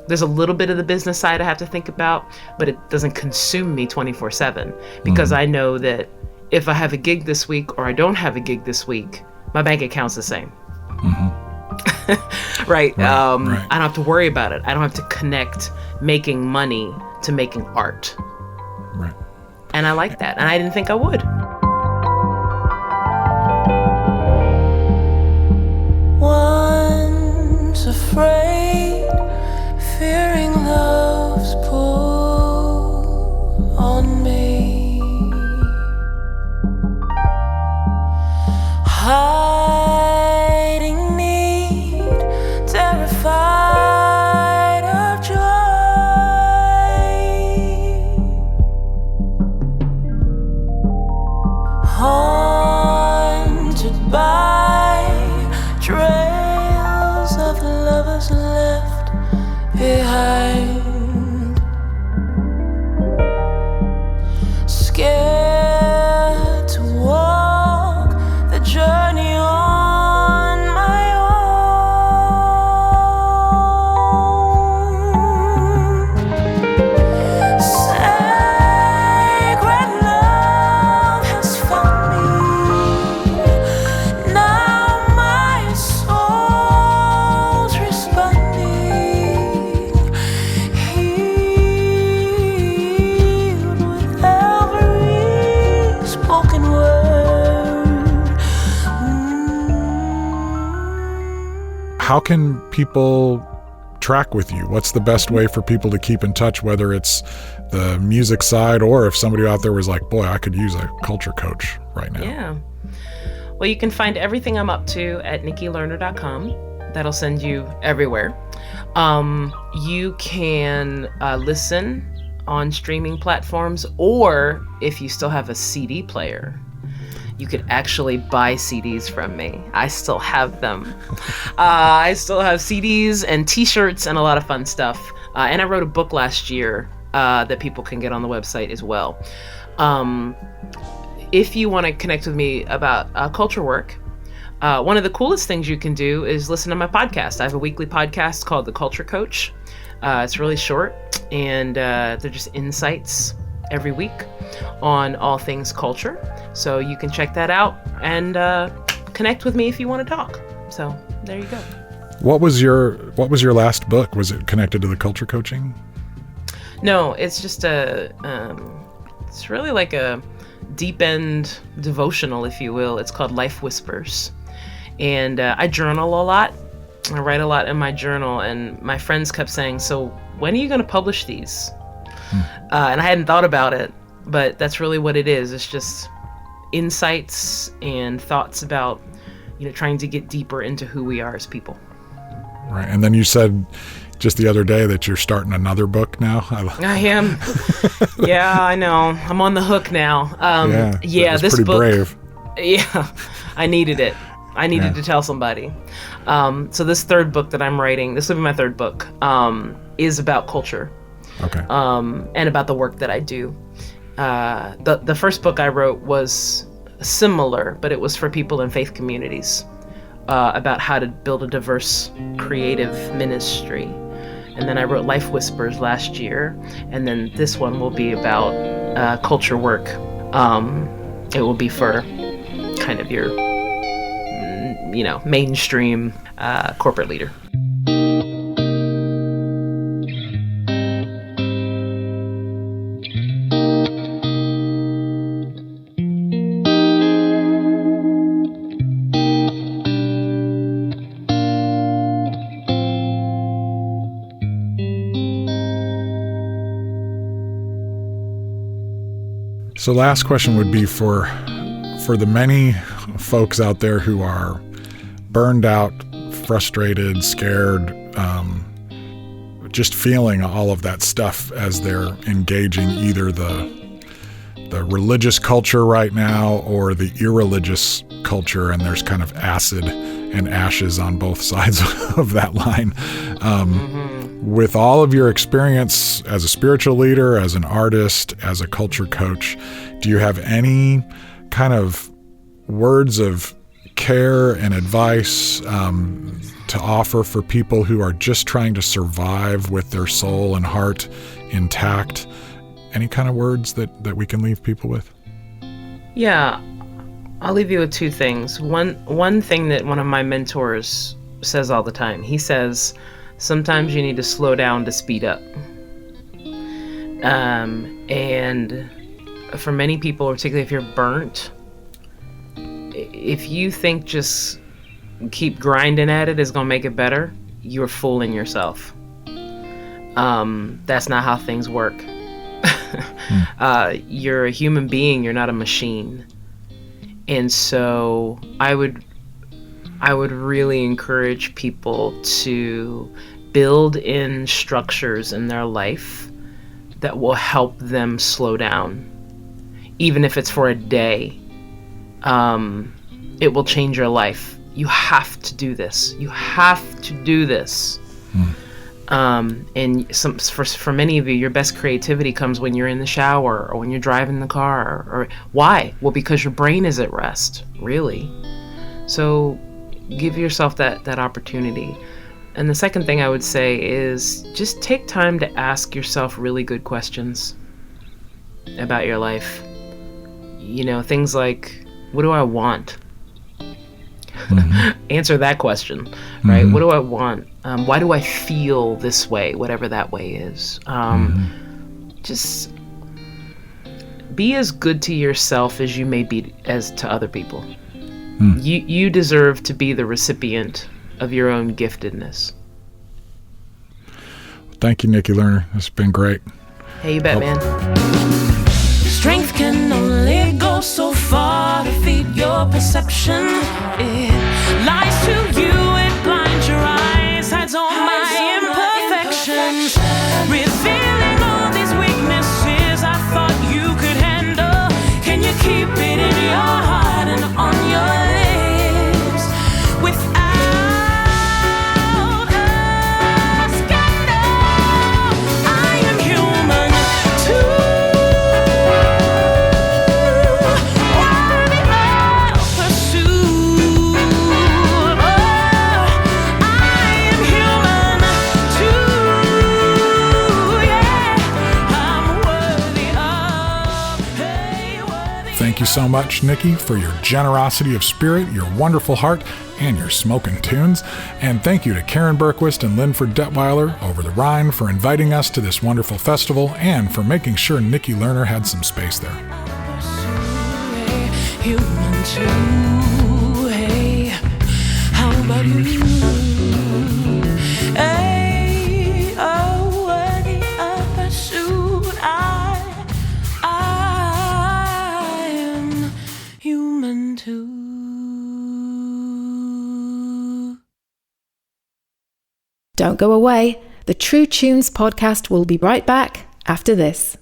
There's a little bit of the business side I have to think about, but it doesn't consume me 24/7 because I know that if I have a gig this week or I don't have a gig this week, my bank account's the same. Right? I don't have to worry about it. I don't have to connect making money to making art. Right. And I like that. And I didn't think I would. Once afraid, fearing love's pull on me, hiding need, terrified of joy, haunted by trails of lovers left behind, scared to walk the journey on my own. Sacred love has found me. Now my soul's responding, healed with every spoken word. How can people track with you? What's the best way for people to keep in touch, whether it's the music side or if somebody out there was like, boy, I could use a culture coach right now? Yeah. Well, you can find everything I'm up to at nikkilerner.com. That'll send you everywhere. You can listen on streaming platforms, or if you still have a CD player, you could actually buy CDs from me. I still have them. I still have CDs and t-shirts and a lot of fun stuff. And I wrote a book last year that people can get on the website as well. If you want to connect with me about culture work, one of the coolest things you can do is listen to my podcast. I have a weekly podcast called The Culture Coach. It's really short, and they're just insights every week on all things culture. So you can check that out and connect with me if you want to talk. So there you go. What was your last book? Was it connected to the culture coaching? No, it's just it's really like a deep end devotional, if you will. It's called Life Whispers. And I journal a lot. I write a lot in my journal, and my friends kept saying, so when are you going to publish these? And I hadn't thought about it, but that's really what it is. It's just insights and thoughts about, trying to get deeper into who we are as people. Right. And then you said just the other day that you're starting another book now. I am. Yeah, I know. I'm on the hook now. That's this pretty book, brave. Yeah, I needed it. I needed to tell somebody. So this third book that I'm writing, this will be my third book, is about culture. Okay. And about the work that I do. The first book I wrote was similar, but it was for people in faith communities, about how to build a diverse creative ministry. And then I wrote Life Whispers last year, and then this one will be about culture work. It will be for kind of your, mainstream corporate leader. So last question would be for the many folks out there who are burned out, frustrated, scared, just feeling all of that stuff as they're engaging either the religious culture right now or the irreligious culture, and there's kind of acid and ashes on both sides of that line. With all of your experience as a spiritual leader, as an artist, as a culture coach, do you have any kind of words of care and advice to offer for people who are just trying to survive with their soul and heart intact? Any kind of words that we can leave people with? Yeah, I'll leave you with two things. One thing that one of my mentors says all the time, he says, sometimes you need to slow down to speed up. And for many people, particularly if you're burnt, if you think just keep grinding at it is going to make it better, you're fooling yourself. That's not how things work. You're a human being, you're not a machine. And so I would really encourage people to build in structures in their life that will help them slow down. Even if it's for a day, it will change your life. You have to do this. You have to do this. And for many of you, your best creativity comes when you're in the shower or when you're driving the car. Or why? Well, because your brain is at rest, really. So give yourself that opportunity. And the second thing I would say is just take time to ask yourself really good questions about your life. You know, things like, what do I want? Answer that question, right? What do I want? Why do I feel this way, whatever that way is? Just be as good to yourself as you may be as to other people. You deserve to be the recipient of your own giftedness. Thank you, Nikki Lerner. It's been great. Hey, you bet, man. Strength can only go so far to feed your perception. It lies to you, it blinds your eyes, hides all my imperfections, revealing all these weaknesses I thought you could handle. Can you keep it in your heart and on your lips without a scandal? I am human too. Thank you so much, Nikki, for your generosity of spirit, your wonderful heart, and your smoking tunes. And thank you to Karin Berquist and Linford Detweiler over the Rhine for inviting us to this wonderful festival and for making sure Nikki Lerner had some space there. Human too, hey, how about you? Hey, oh, worthy of pursuit, I am human too. Don't go away. The True Tunes podcast will be right back after this.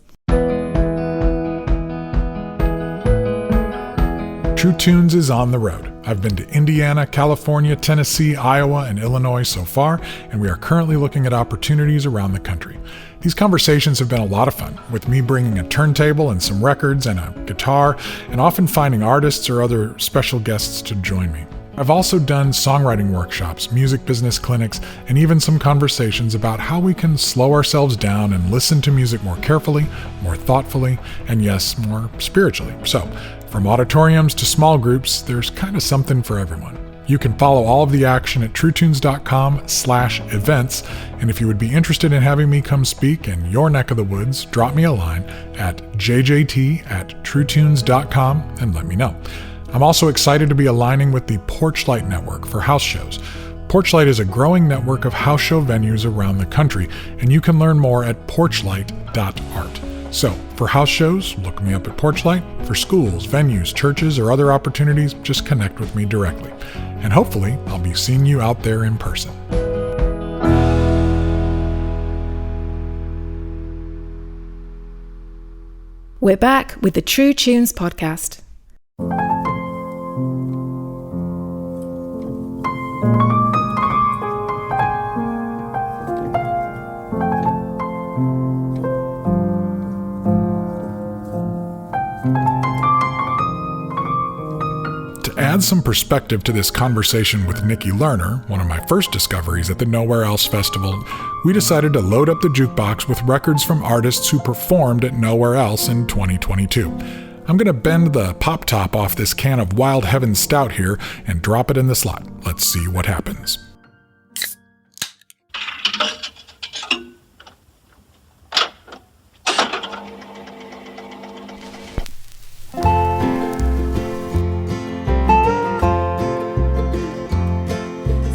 True Tunes is on the road. I've been to Indiana, California, Tennessee, Iowa, and Illinois so far, and we are currently looking at opportunities around the country. These conversations have been a lot of fun, with me bringing a turntable and some records and a guitar, and often finding artists or other special guests to join me. I've also done songwriting workshops, music business clinics, and even some conversations about how we can slow ourselves down and listen to music more carefully, more thoughtfully, and yes, more spiritually. So, from auditoriums to small groups, there's kind of something for everyone. You can follow all of the action at truetunes.com/events, and if you would be interested in having me come speak in your neck of the woods, drop me a line at jjt@truetunes.com and let me know. I'm also excited to be aligning with the Porchlight Network for house shows. Porchlight is a growing network of house show venues around the country, and you can learn more at porchlight.art. So, for house shows, look me up at Porchlight. For schools, venues, churches, or other opportunities, just connect with me directly. And hopefully, I'll be seeing you out there in person. We're back with the True Tunes podcast. To add some perspective to this conversation with Nikki Lerner, one of my first discoveries at the Nowhere Else Festival, we decided to load up the jukebox with records from artists who performed at Nowhere Else in 2022. I'm going to bend the pop top off this can of Wild Heaven Stout here and drop it in the slot. Let's see what happens.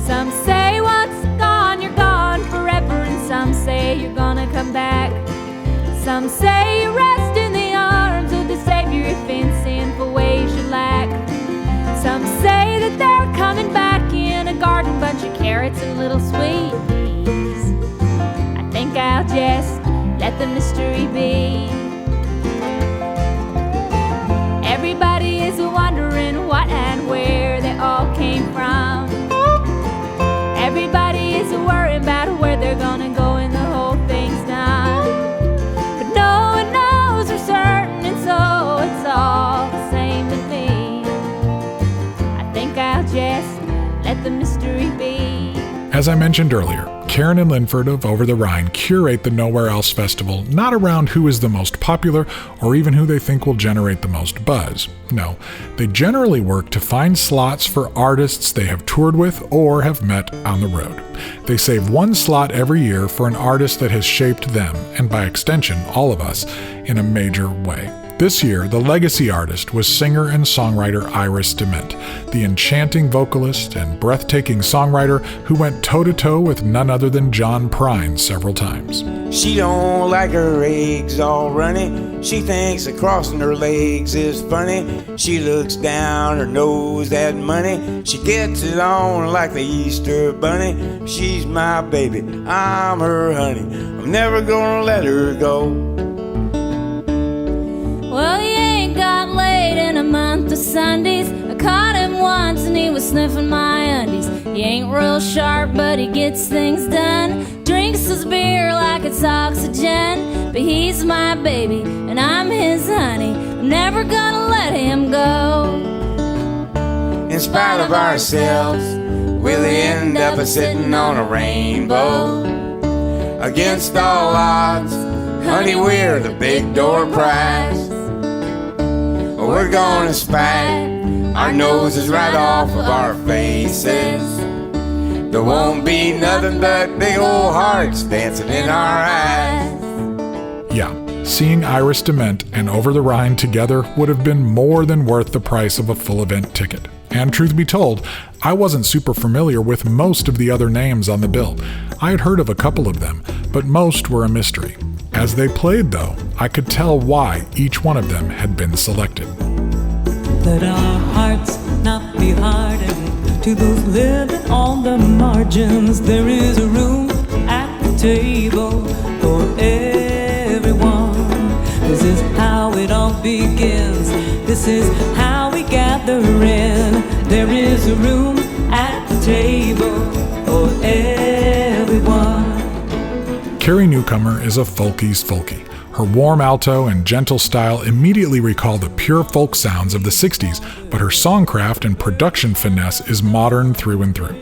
Some say once gone, you're gone forever, and some say you're gonna come back. Some say you rest in the arms of the Savior if in sinful ways you lack. Some say that they're coming back in a garden, bunch of carrots and little sweet peas. I think I'll just let the mystery be. Everybody is wondering what and where they all came from. Everybody is worrying about where they're gonna go and the whole thing's done. But no one knows for certain, and so it's all the same to me. I think I'll just let the mystery be. As I mentioned earlier, Karin and Linford of Over the Rhine curate the Nowhere Else Festival not around who is the most popular or even who they think will generate the most buzz. No, they generally work to find slots for artists they have toured with or have met on the road. They save one slot every year for an artist that has shaped them, and by extension, all of us, in a major way. This year, the legacy artist was singer and songwriter Iris DeMent, the enchanting vocalist and breathtaking songwriter who went toe-to-toe with none other than John Prine several times. She don't like her eggs all runny. She thinks that crossing her legs is funny. She looks down her nose at money. She gets it on like the Easter bunny. She's my baby, I'm her honey. I'm never gonna let her go. Well, he ain't got laid in a month of Sundays. I caught him once and he was sniffing my undies. He ain't real sharp, but he gets things done. Drinks his beer like it's oxygen. But he's my baby and I'm his honey. I'm never gonna let him go. In spite of ourselves, we'll end up sitting on a rainbow. Against all odds, honey, we're the big door prize. We're gonna spite our noses right off of our faces. There won't be nothing but big old hearts dancing in our eyes. Yeah, seeing Iris DeMent and Over the Rhine together would have been more than worth the price of a full event ticket. And truth be told, I wasn't super familiar with most of the other names on the bill. I had heard of a couple of them, but most were a mystery. As they played, though, I could tell why each one of them had been selected. Let our hearts not be hardened to those living on the margins. There is a room at the table for everyone. This is how it all begins. This is how we gather in. There is a room at the table for everyone. Carrie Newcomer is a folkie's folkie. Her warm alto and gentle style immediately recall the pure folk sounds of the 60s, but her songcraft and production finesse is modern through and through.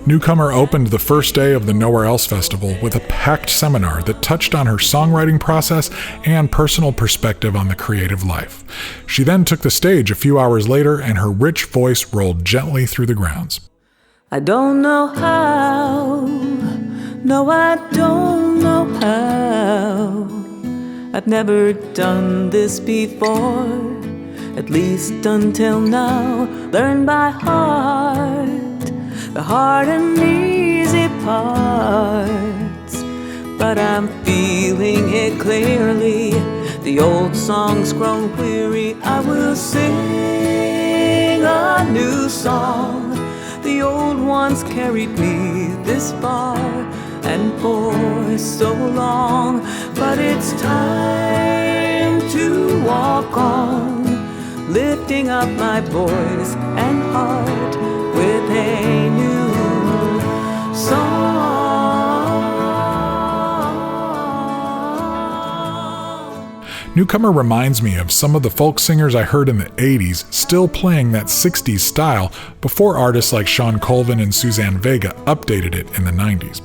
Newcomer opened the first day of the Nowhere Else Festival with a packed seminar that touched on her songwriting process and personal perspective on the creative life. She then took the stage a few hours later, and her rich voice rolled gently through the grounds. I don't know how, no, I don't know how. I've never done this before, at least until now. Learned by heart the hard and easy parts, but I'm feeling it clearly. The old song's grown weary, I will sing a new song. The old ones carried me this far and for so long, but it's time to walk on, lifting up my voice and heart with a new song. Newcomer reminds me of some of the folk singers I heard in the 80s still playing that 60s style before artists like Sean Colvin and Suzanne Vega updated it in the 90s.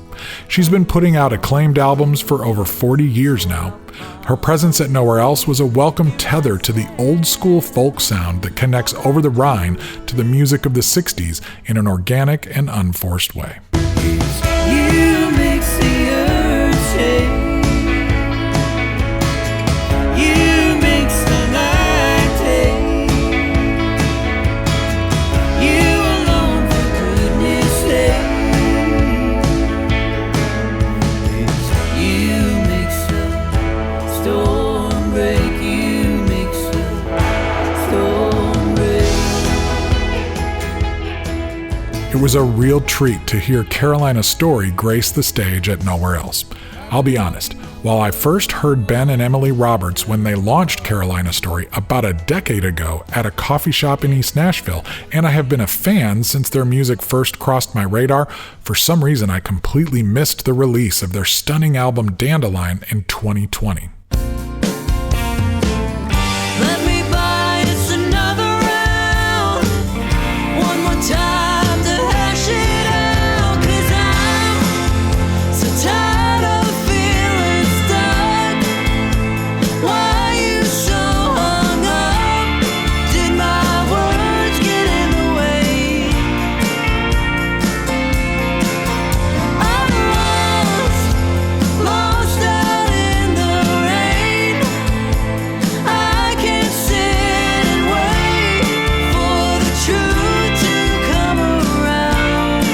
She's been putting out acclaimed albums for over 40 years now. Her presence at Nowhere Else was a welcome tether to the old school folk sound that connects over the Rhine to the music of the 60s in an organic and unforced way. You mix the earth shake. You mix the night take. You alone, for goodness sake. You mix a storm break. You mix a storm break. It was a real treat to hear Carolina Story grace the stage at Nowhere Else. I'll be honest, while I first heard Ben and Emily Roberts when they launched Carolina Story about a decade ago at a coffee shop in East Nashville, and I have been a fan since their music first crossed my radar, for some reason I completely missed the release of their stunning album Dandelion in 2020. Let me buy us another round, one more time to hash it out, 'cause I'm so tired of feeling stuck. Why you so hung up? Did my words get in the way? I'm lost out in the rain. I can't sit and wait for the truth to come around.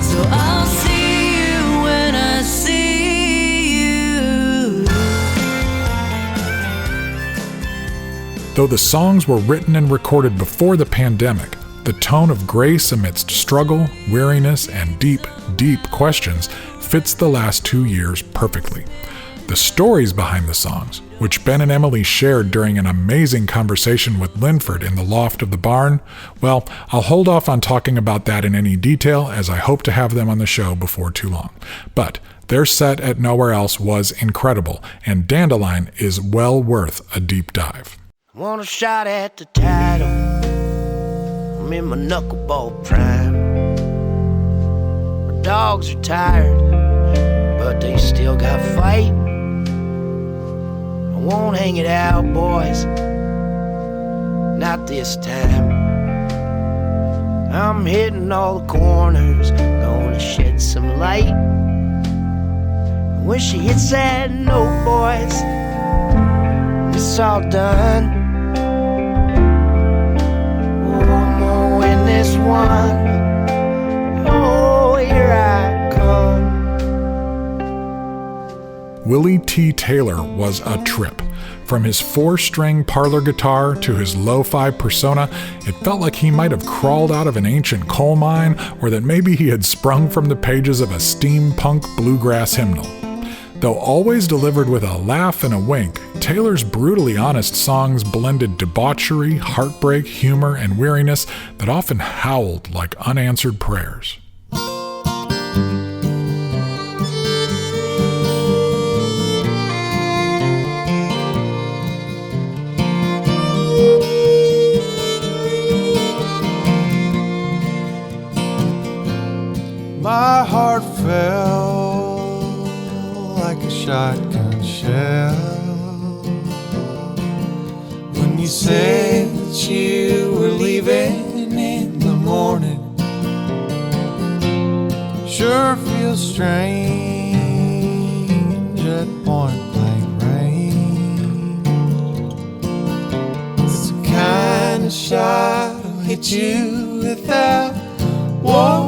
So I'll see you when I see you. Though the songs were written and recorded before the pandemic, the tone of grace amidst struggle, weariness, and deep, deep questions fits the last 2 years perfectly. The stories behind the songs, which Ben and Emily shared during an amazing conversation with Linford in the loft of the barn, well, I'll hold off on talking about that in any detail, as I hope to have them on the show before too long. But their set at Nowhere Else was incredible, and Dandelion is well worth a deep dive. Want a shot at the title? I'm in my knuckleball prime. My dogs are tired, but they still got fight. I won't hang it out, boys, not this time. I'm hitting all the corners, gonna shed some light. When she hits that note, boys, it's all done. Win this one. Oh, here I come. Willie T. Taylor was a trip. From his 4-string parlor guitar to his lo-fi persona, it felt like he might have crawled out of an ancient coal mine, or that maybe he had sprung from the pages of a steampunk bluegrass hymnal. Though always delivered with a laugh and a wink, Taylor's brutally honest songs blended debauchery, heartbreak, humor, and weariness that often howled like unanswered prayers. My heart fell like a shotgun shell when you said that you were leaving in the morning. Sure feels strange at point blank range. It's the kind of shot that'll hit you without warning.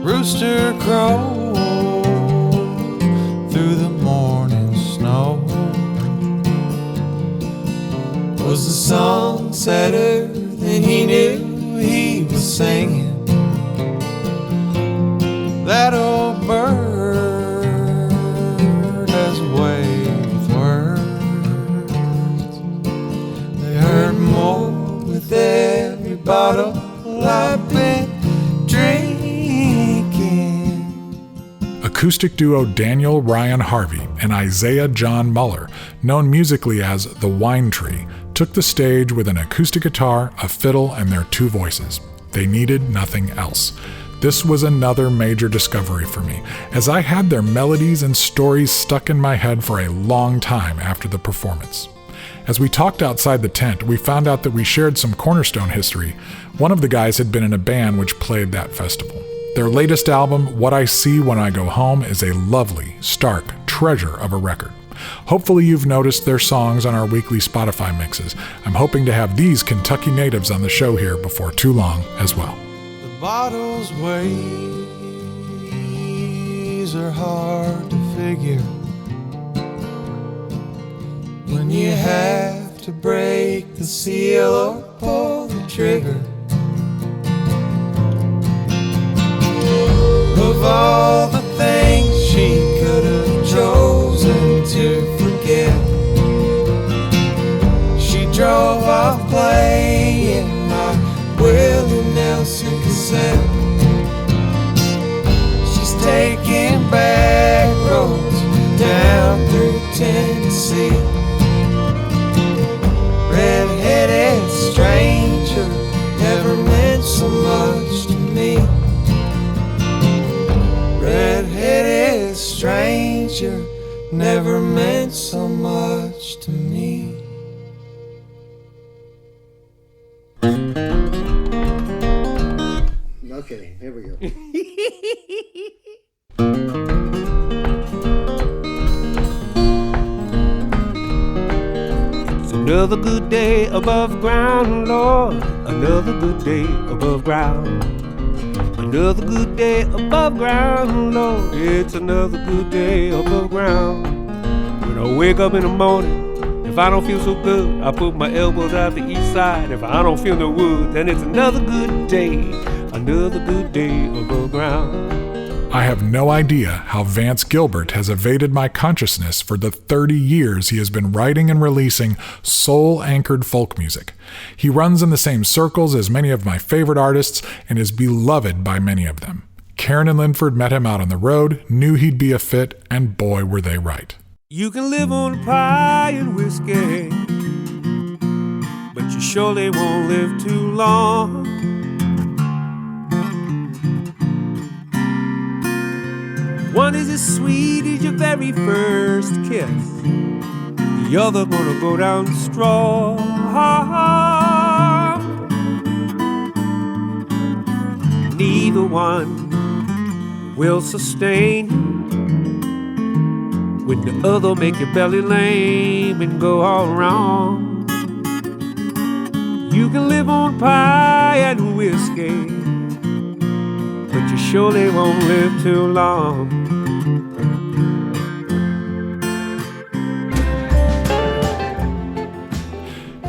Rooster crows song sadder than he knew he was singing. That old bird has a way with words. They hurt more with every bottle I've been drinking. Acoustic duo Daniel Ryan Harvey and Isaiah John Muller, known musically as the Wine Tree, took the stage with an acoustic guitar, a fiddle, and their two voices. They needed nothing else. This was another major discovery for me, as I had their melodies and stories stuck in my head for a long time after the performance. As we talked outside the tent, we found out that we shared some Cornerstone history. One of the guys had been in a band which played that festival. Their latest album, What I See When I Go Home, is a lovely, stark treasure of a record. Hopefully you've noticed their songs on our weekly Spotify mixes. I'm hoping to have these Kentucky natives on the show here before too long as well. Bottles' ways are hard to figure when you have to break the seal or pull the trigger. Of all the things she could have chosen to forget, she drove off playing my Willie Nelson cassette. She's taking back roads down through Tennessee. Red-headed stranger never meant so much to me. Red-headed stranger never meant so much to me. Okay, here we go. It's another good day above ground, Lord. Another good day above ground. Another good day above ground, Lord. It's another good day above ground. When I wake up in the morning, if I don't feel so good, I put my elbows out the east side. If I don't feel no wood, then it's another good day. Another good day above ground. I have no idea how Vance Gilbert has evaded my consciousness for the 30 years he has been writing and releasing soul-anchored folk music. He runs in the same circles as many of my favorite artists and is beloved by many of them. Karin and Linford met him out on the road, knew he'd be a fit, and boy were they right. You can live on pie and whiskey, but you surely won't live too long. One is as sweet as your very first kiss, the other gonna go down strong. Neither one will sustain when the other make your belly lame and go all wrong. You can live on pie and whiskey, but you surely won't live too long.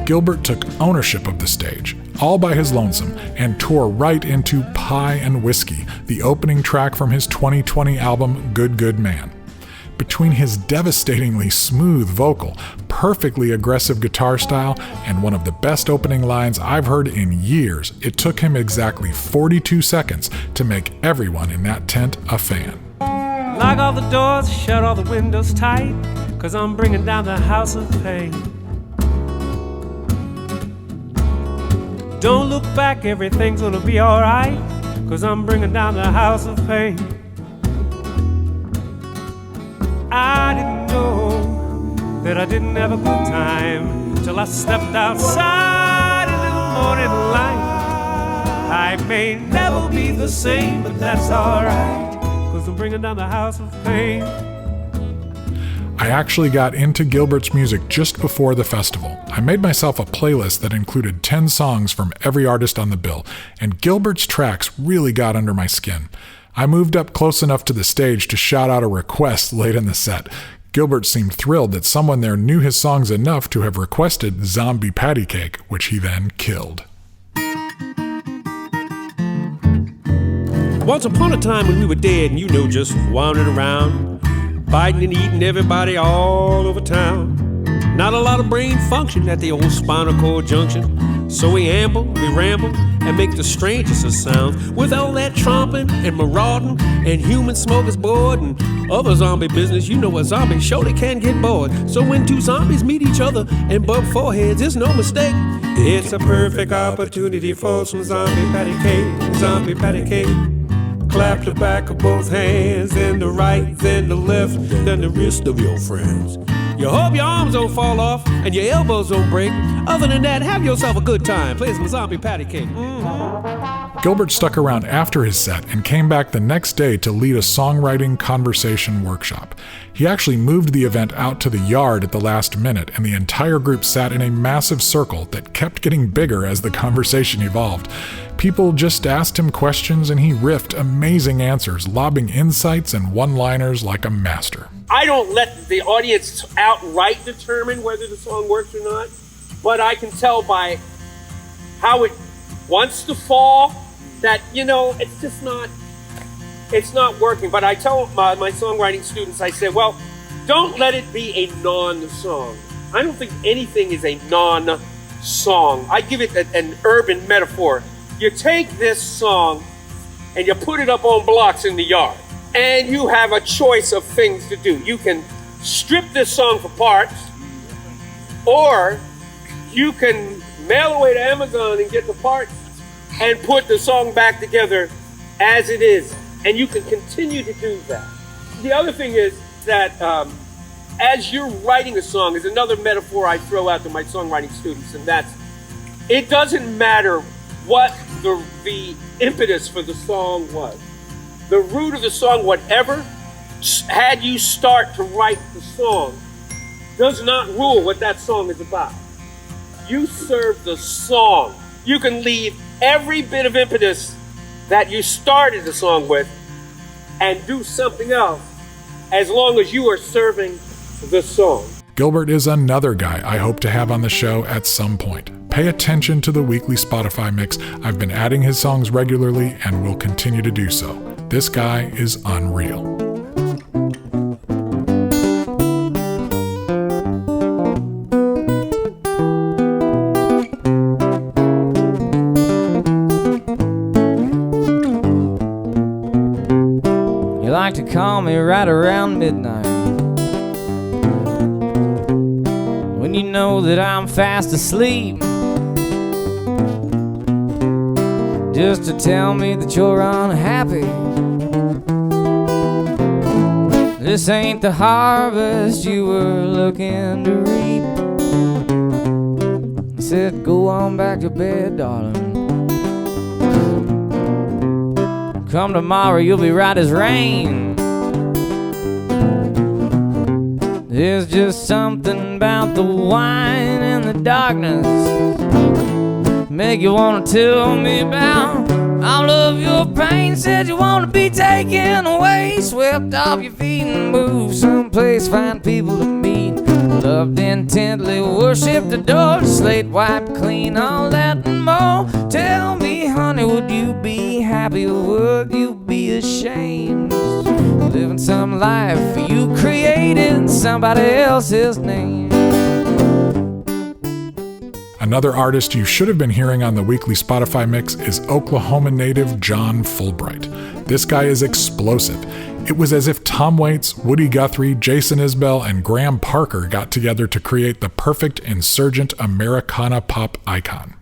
Gilbert took ownership of the stage, all by his lonesome, and tore right into Pie and Whiskey, the opening track from his 2020 album Good Good Man. Between his devastatingly smooth vocal, perfectly aggressive guitar style, and one of the best opening lines I've heard in years, it took him exactly 42 seconds to make everyone in that tent a fan. Lock all the doors, shut all the windows tight, 'cause I'm bringing down the house of pain. Don't look back, everything's gonna be alright, 'cause I'm bringing down the house of pain. I didn't know that I didn't have a good time till I stepped outside into the morning light. I may never be the same, but that's alright, 'cause I'm bringing down the house of pain. I actually got into Gilbert's music just before the festival. I made myself a playlist that included 10 songs from every artist on the bill, and Gilbert's tracks really got under my skin. I moved up close enough to the stage to shout out a request late in the set. Gilbert seemed thrilled that someone there knew his songs enough to have requested Zombie Patty Cake, which he then killed. Once upon a time when we were dead and just wandering around, biting and eating everybody all over town. Not a lot of brain function at the old spinal cord junction. So we amble, we ramble, and make the strangest of sounds. With all that tromping and marauding and human smorgasbord and other zombie business, a zombie surely can get bored. So when two zombies meet each other and bump foreheads, it's no mistake. It's a perfect opportunity for some zombie patty cake, zombie patty cake. Clap the back of both hands, then the right, then the left, then the wrist of your friends. You hope your arms don't fall off and your elbows don't break. Other than that, have yourself a good time. Play some zombie patty cake. Gilbert stuck around after his set and came back the next day to lead a songwriting conversation workshop. He actually moved the event out to the yard at the last minute, and the entire group sat in a massive circle that kept getting bigger as the conversation evolved. People just asked him questions and he riffed amazing answers, lobbing insights and one-liners like a master. I don't let the audience outright determine whether the song works or not, but I can tell by how it wants to fall that, it's just it's not working. But I tell my songwriting students, I say, well, don't let it be a non-song. I don't think anything is a non-song. I give it an urban metaphor. You take this song and you put it up on blocks in the yard, and you have a choice of things to do. You can strip this song for parts, or you can mail away to Amazon and get the parts and put the song back together as it is. And you can continue to do that. The other thing is that as you're writing a song, is another metaphor I throw out to my songwriting students, and that's, it doesn't matter what the impetus for the song was. The root of the song, whatever had you start to write the song, does not rule what that song is about. You serve the song. You can leave every bit of impetus that you started the song with and do something else as long as you are serving the song. Gilbert is another guy I hope to have on the show at some point. Pay attention to the weekly Spotify mix. I've been adding his songs regularly and will continue to do so. This guy is unreal. You like to call me right around midnight, when you know that I'm fast asleep, just to tell me that you're unhappy. This ain't the harvest you were looking to reap. I said, go on back to bed, darling. Come tomorrow, you'll be right as rain. There's just something about the wine and the darkness make you wanna tell me about all of your pain. Said you wanna be taken away, swept off your feet and moved someplace, find people to meet. Loved intently, worshipped, adored, slate wiped clean, all that and more. Tell me, honey, would you be happy or would you be ashamed? Living some life you created in somebody else's name. Another artist you should have been hearing on the weekly Spotify mix is Oklahoma native John Fulbright. This guy is explosive. It was as if Tom Waits, Woody Guthrie, Jason Isbell, and Graham Parker got together to create the perfect insurgent Americana pop icon.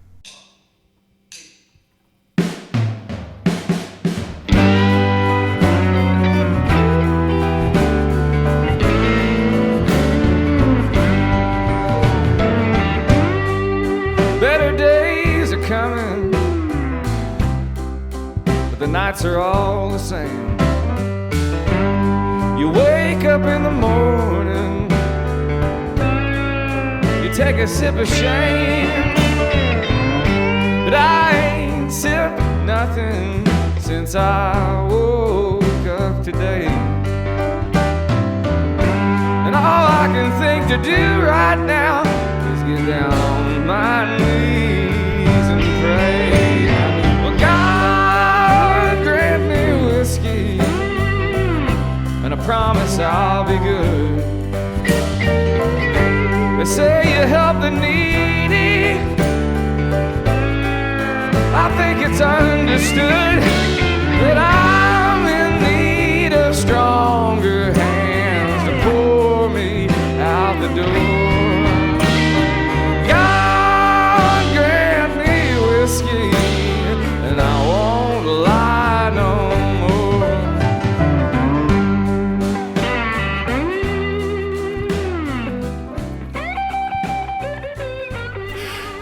Better days are coming, but the nights are all the same. You wake up in the morning, you take a sip of shame, but I ain't sipped nothing since I woke up today. And to do right now is get down on my knees and pray. Well, God grant me whiskey, and I promise I'll be good. They say you help the needy. I think it's understood that I'm in need of stronger hands to pour me out the door. God grant me whiskey, and I won't lie no more.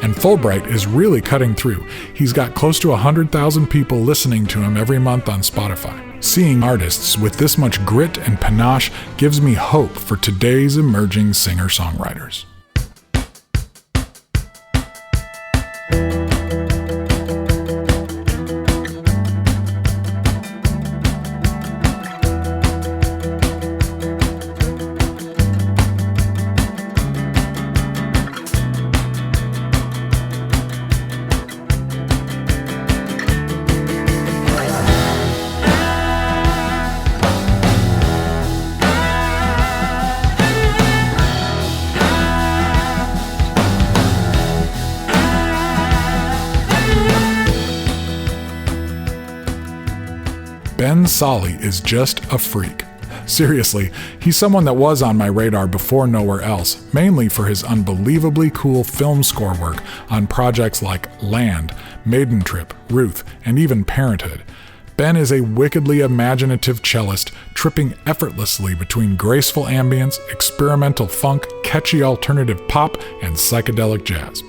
And Fulbright is really cutting through. He's got close to 100,000 people listening to him every month on Spotify. Seeing artists with this much grit and panache gives me hope for today's emerging singer-songwriters. Ben Solly is just a freak. Seriously, he's someone that was on my radar before Nowhere Else, mainly for his unbelievably cool film score work on projects like Land, Maiden Trip, Ruth, and even Parenthood. Ben is a wickedly imaginative cellist, tripping effortlessly between graceful ambience, experimental funk, catchy alternative pop, and psychedelic jazz.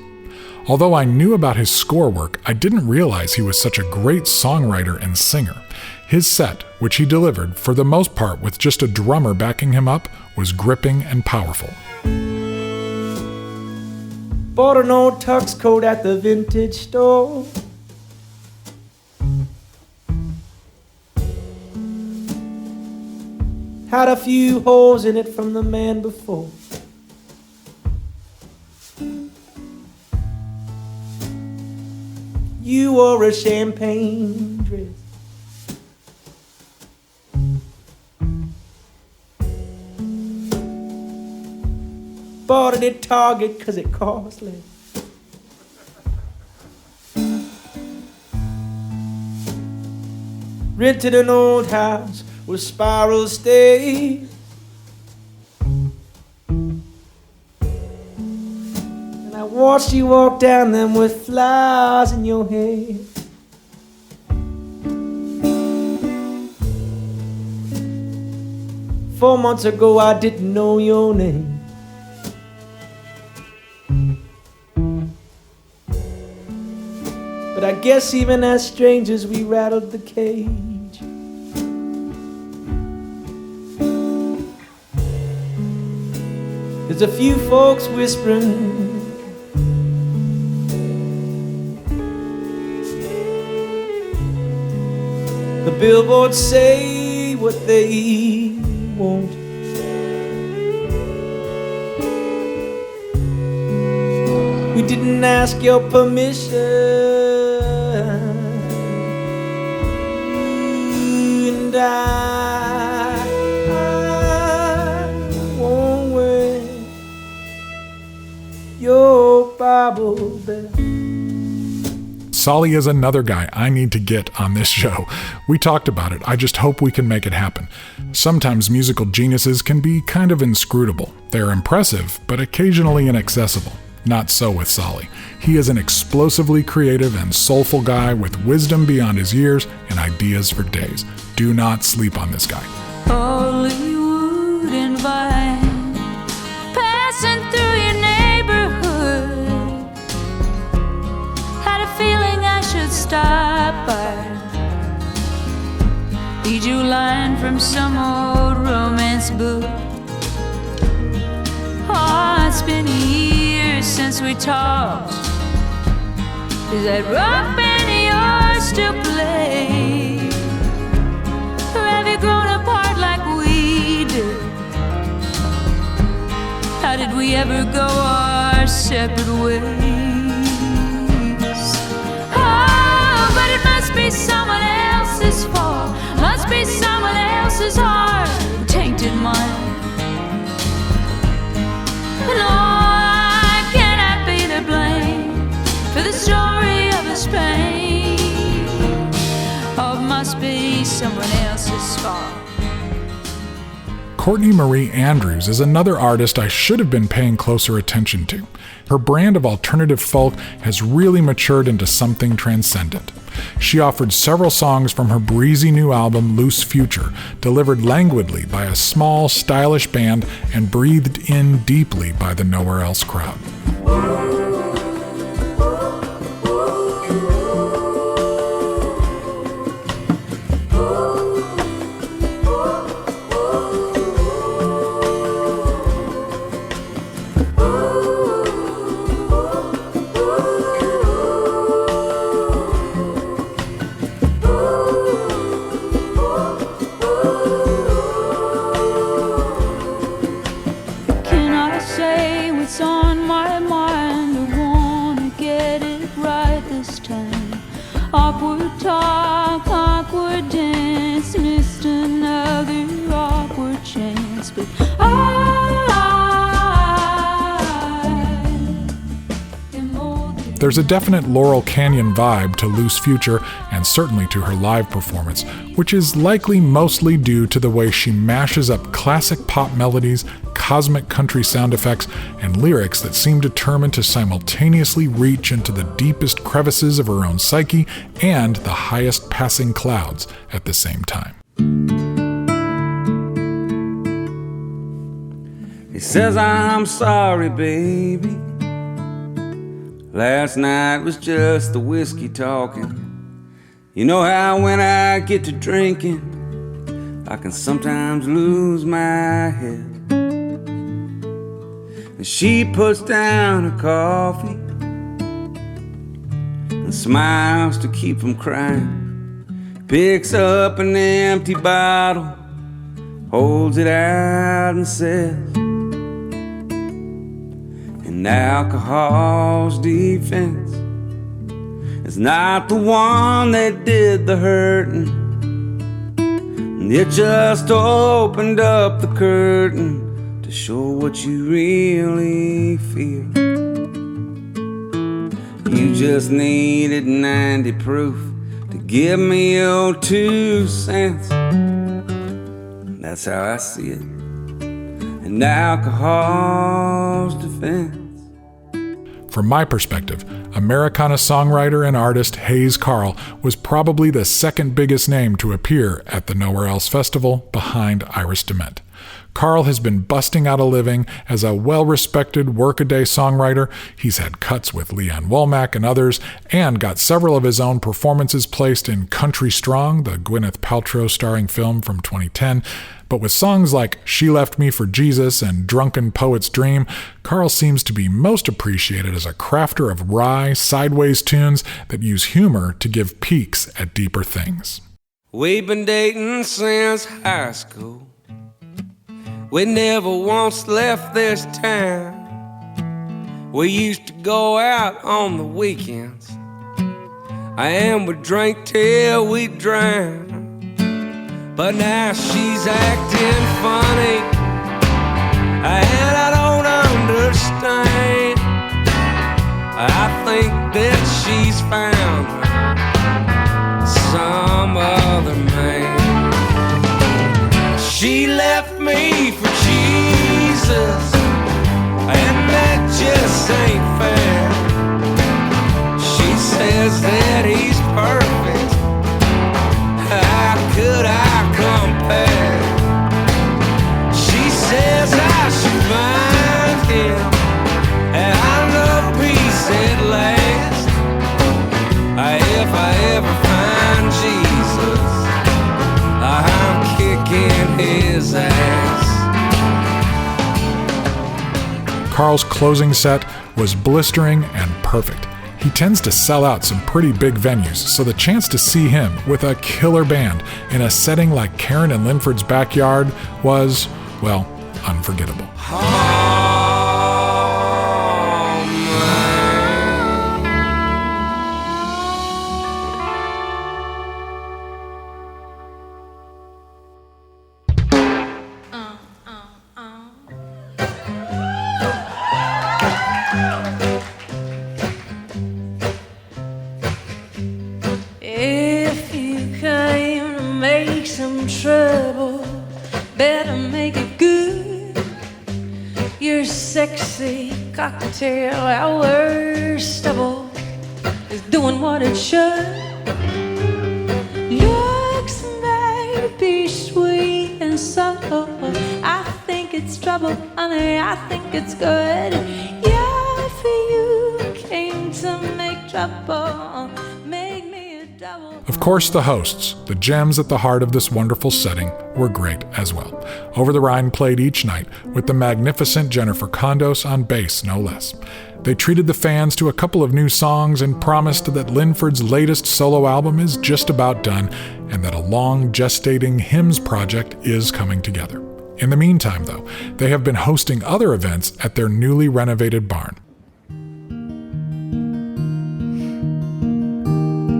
Although I knew about his score work, I didn't realize he was such a great songwriter and singer. His set, which he delivered, for the most part with just a drummer backing him up, was gripping and powerful. Bought an old tux coat at the vintage store. Had a few holes in it from the man before. You wore a champagne dress. Bought it at Target 'cause it cost less. Rented an old house with spiral stairs. And I watched you walk down them with flowers in your hair. Four months ago I didn't know your name. But I guess even as strangers we rattled the cage. There's a few folks whispering. The billboards say what they won't. We didn't ask your permission. And I won't wear your Bible belt. Solly is another guy I need to get on this show. We talked about it. I just hope we can make it happen. Sometimes musical geniuses can be kind of inscrutable. They're impressive, but occasionally inaccessible. Not so with Solly. He is an explosively creative and soulful guy with wisdom beyond his years and ideas for days. Do not sleep on this guy. Hollywood and Vine, passing through your neighborhood. Had a feeling I should stop by. Read you a line from some old romance book. Oh, it's been years since we talked. Is that rock band yours still play? Or have you grown apart like we did? How did ever go our separate ways. Oh, but it must be someone else's fault, must be someone else's heart who tainted mine. No, I cannot be to blame for the story of his pain. Oh, it must be someone else's fault. Courtney Marie Andrews is another artist I should have been paying closer attention to. Her brand of alternative folk has really matured into something transcendent. She offered several songs from her breezy new album, Loose Future, delivered languidly by a small, stylish band and breathed in deeply by the Nowhere Else crowd. Awkward talk, awkward dance, missed another awkward chance, but There's a definite Laurel Canyon vibe to Loose Future, and certainly to her live performance, which is likely mostly due to the way she mashes up classic pop melodies, cosmic country sound effects, and lyrics that seem determined to simultaneously reach into the deepest crevices of her own psyche and the highest passing clouds at the same time. He says, I'm sorry, baby. Last night was just the whiskey talking. You know how when I get to drinking, I can sometimes lose my head. And she puts down her coffee and smiles to keep from crying. Picks up an empty bottle, holds it out and says, and alcohol's defense is not the one that did the hurting. It just opened up the curtain to show what you really feel. You just needed 90 proof to give me your 2 cents. That's how I see it. And alcohol's defense. From my perspective, Americana songwriter and artist Hayes Carll was probably the second biggest name to appear at the Nowhere Else Festival behind Iris DeMent. Carll has been busting out a living as a well-respected workaday songwriter. He's had cuts with Leanne Womack and others, and got several of his own performances placed in Country Strong, the Gwyneth Paltrow starring film from 2010. But with songs like She Left Me for Jesus and Drunken Poet's Dream, Carll seems to be most appreciated as a crafter of wry, sideways tunes that use humor to give peeks at deeper things. We've been dating since high school. We never once left this town. We used to go out on the weekends, and we'd drink till we drown. But now she's acting funny, and I don't understand. I think that she's found some other man. She left me for Jesus, and that just ain't fair. She says that he's perfect. How could I compare? She says I should find him, and I know peace at last. If I ever find Jesus, I'm kicking his ass. Carl's closing set was blistering and perfect. He tends to sell out some pretty big venues, so the chance to see him with a killer band in a setting like Karin and Linford's backyard was, well, unforgettable. Oh. sexy cocktail hour stubble is doing what it should. Looks maybe sweet and subtle. I think it's trouble, honey, I think it's good. Yeah, for you came to make trouble, make me a double. Of course, the hosts, the gems at the heart of this wonderful setting, were great as well. Over the Rhine played each night with the magnificent Jennifer Condos on bass, no less. They treated the fans to a couple of new songs and promised that Linford's latest solo album is just about done and that a long gestating hymns project is coming together. In the meantime, though, they have been hosting other events at their newly renovated barn.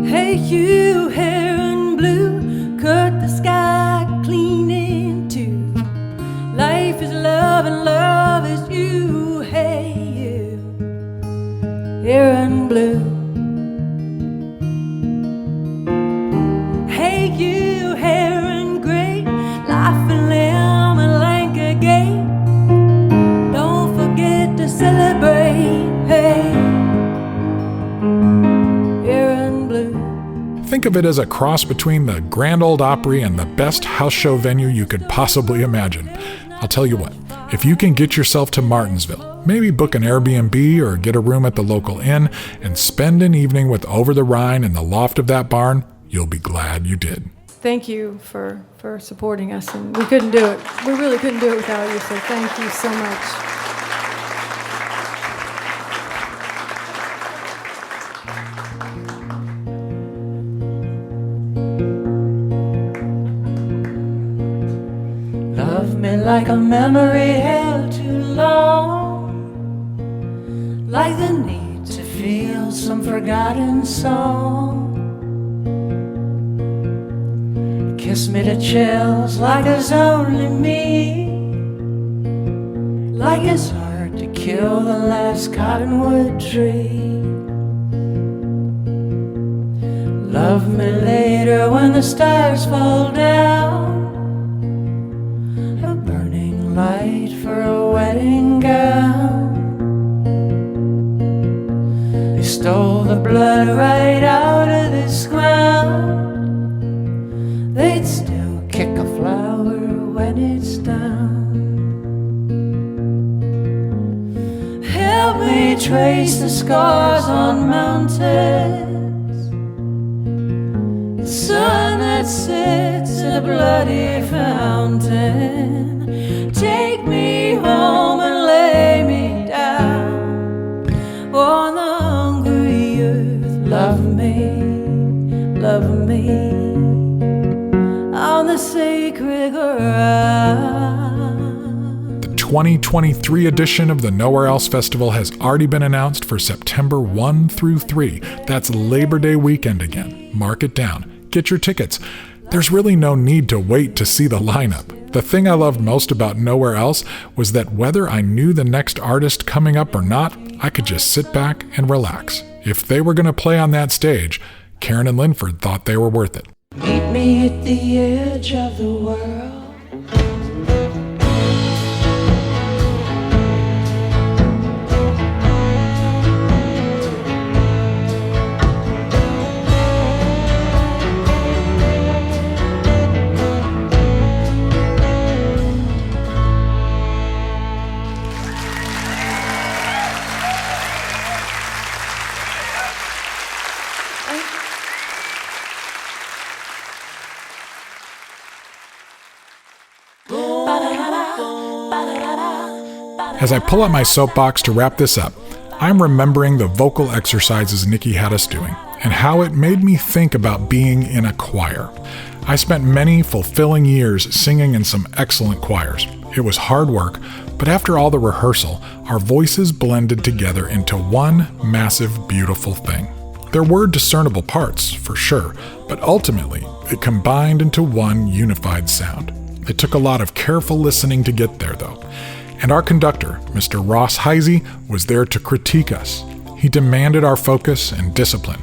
Hey, you, hair and blue, cut the sky clean in two. Life is love and love is you. Hey, you, hair and blue. Hey, you, hair and gray, life and lamb and Lanka gate. Don't forget to celebrate. Hey, hair and blue. Think of it as a cross between the Grand Ole Opry and the best house show venue you could possibly imagine. I'll tell you what, if you can get yourself to Martinsville, maybe book an Airbnb or get a room at the local inn and spend an evening with Over the Rhine in the loft of that barn, you'll be glad you did. Thank you for supporting us, and we couldn't do it. We really couldn't do it without you, so thank you so much. Love me like a memory held too long, like the need to feel some forgotten song. Kiss me to chills like there's only me, like it's hard to kill the last cottonwood tree. Love me later when the stars fall down, a burning light for a wedding gown. They stole the blood right out of this ground. They'd still kick a flower when it's down. Help me trace the scars on mountains, the sun that sits in a bloody fountain. Take me home and lay me down on the hungry earth. Love me, love me on the sacred ground. The 2023 edition of the Nowhere Else Festival has already been announced for September 1 through 3. That's Labor Day weekend again. Mark it down. Get your tickets. There's really no need to wait to see the lineup. The thing I loved most about Nowhere Else was that whether I knew the next artist coming up or not, I could just sit back and relax. If they were going to play on that stage, Karin and Linford thought they were worth it. Meet me at the edge of the world. As I pull out my soapbox to wrap this up, I'm remembering the vocal exercises Nikki had us doing and how it made me think about being in a choir. I spent many fulfilling years singing in some excellent choirs. It was hard work, but after all the rehearsal, our voices blended together into one massive, beautiful thing. There were discernible parts, for sure, but ultimately, it combined into one unified sound. It took a lot of careful listening to get there, though. And our conductor, Mr. Ross Heisey, was there to critique us. He demanded our focus and discipline.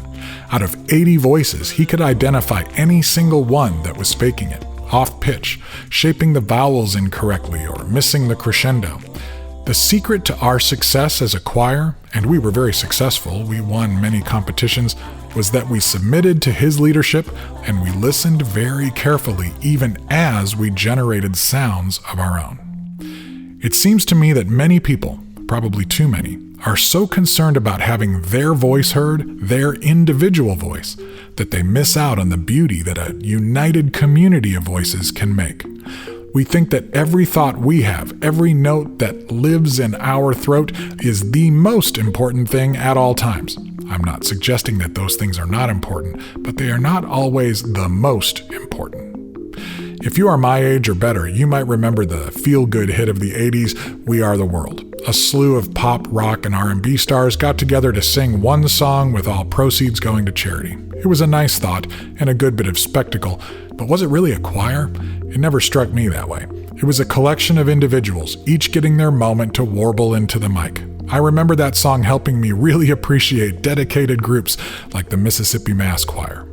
Out of 80 voices, he could identify any single one that was faking it, off pitch, shaping the vowels incorrectly, or missing the crescendo. The secret to our success as a choir, and we were very successful, we won many competitions, was that we submitted to his leadership and we listened very carefully even as we generated sounds of our own. It seems to me that many people, probably too many, are so concerned about having their voice heard, their individual voice, that they miss out on the beauty that a united community of voices can make. We think that every thought we have, every note that lives in our throat, is the most important thing at all times. I'm not suggesting that those things are not important, but they are not always the most important. If you are my age or better, you might remember the feel-good hit of the 80s, We Are the World. A slew of pop, rock, and R&B stars got together to sing one song with all proceeds going to charity. It was a nice thought and a good bit of spectacle, but was it really a choir? It never struck me that way. It was a collection of individuals, each getting their moment to warble into the mic. I remember that song helping me really appreciate dedicated groups like the Mississippi Mass Choir.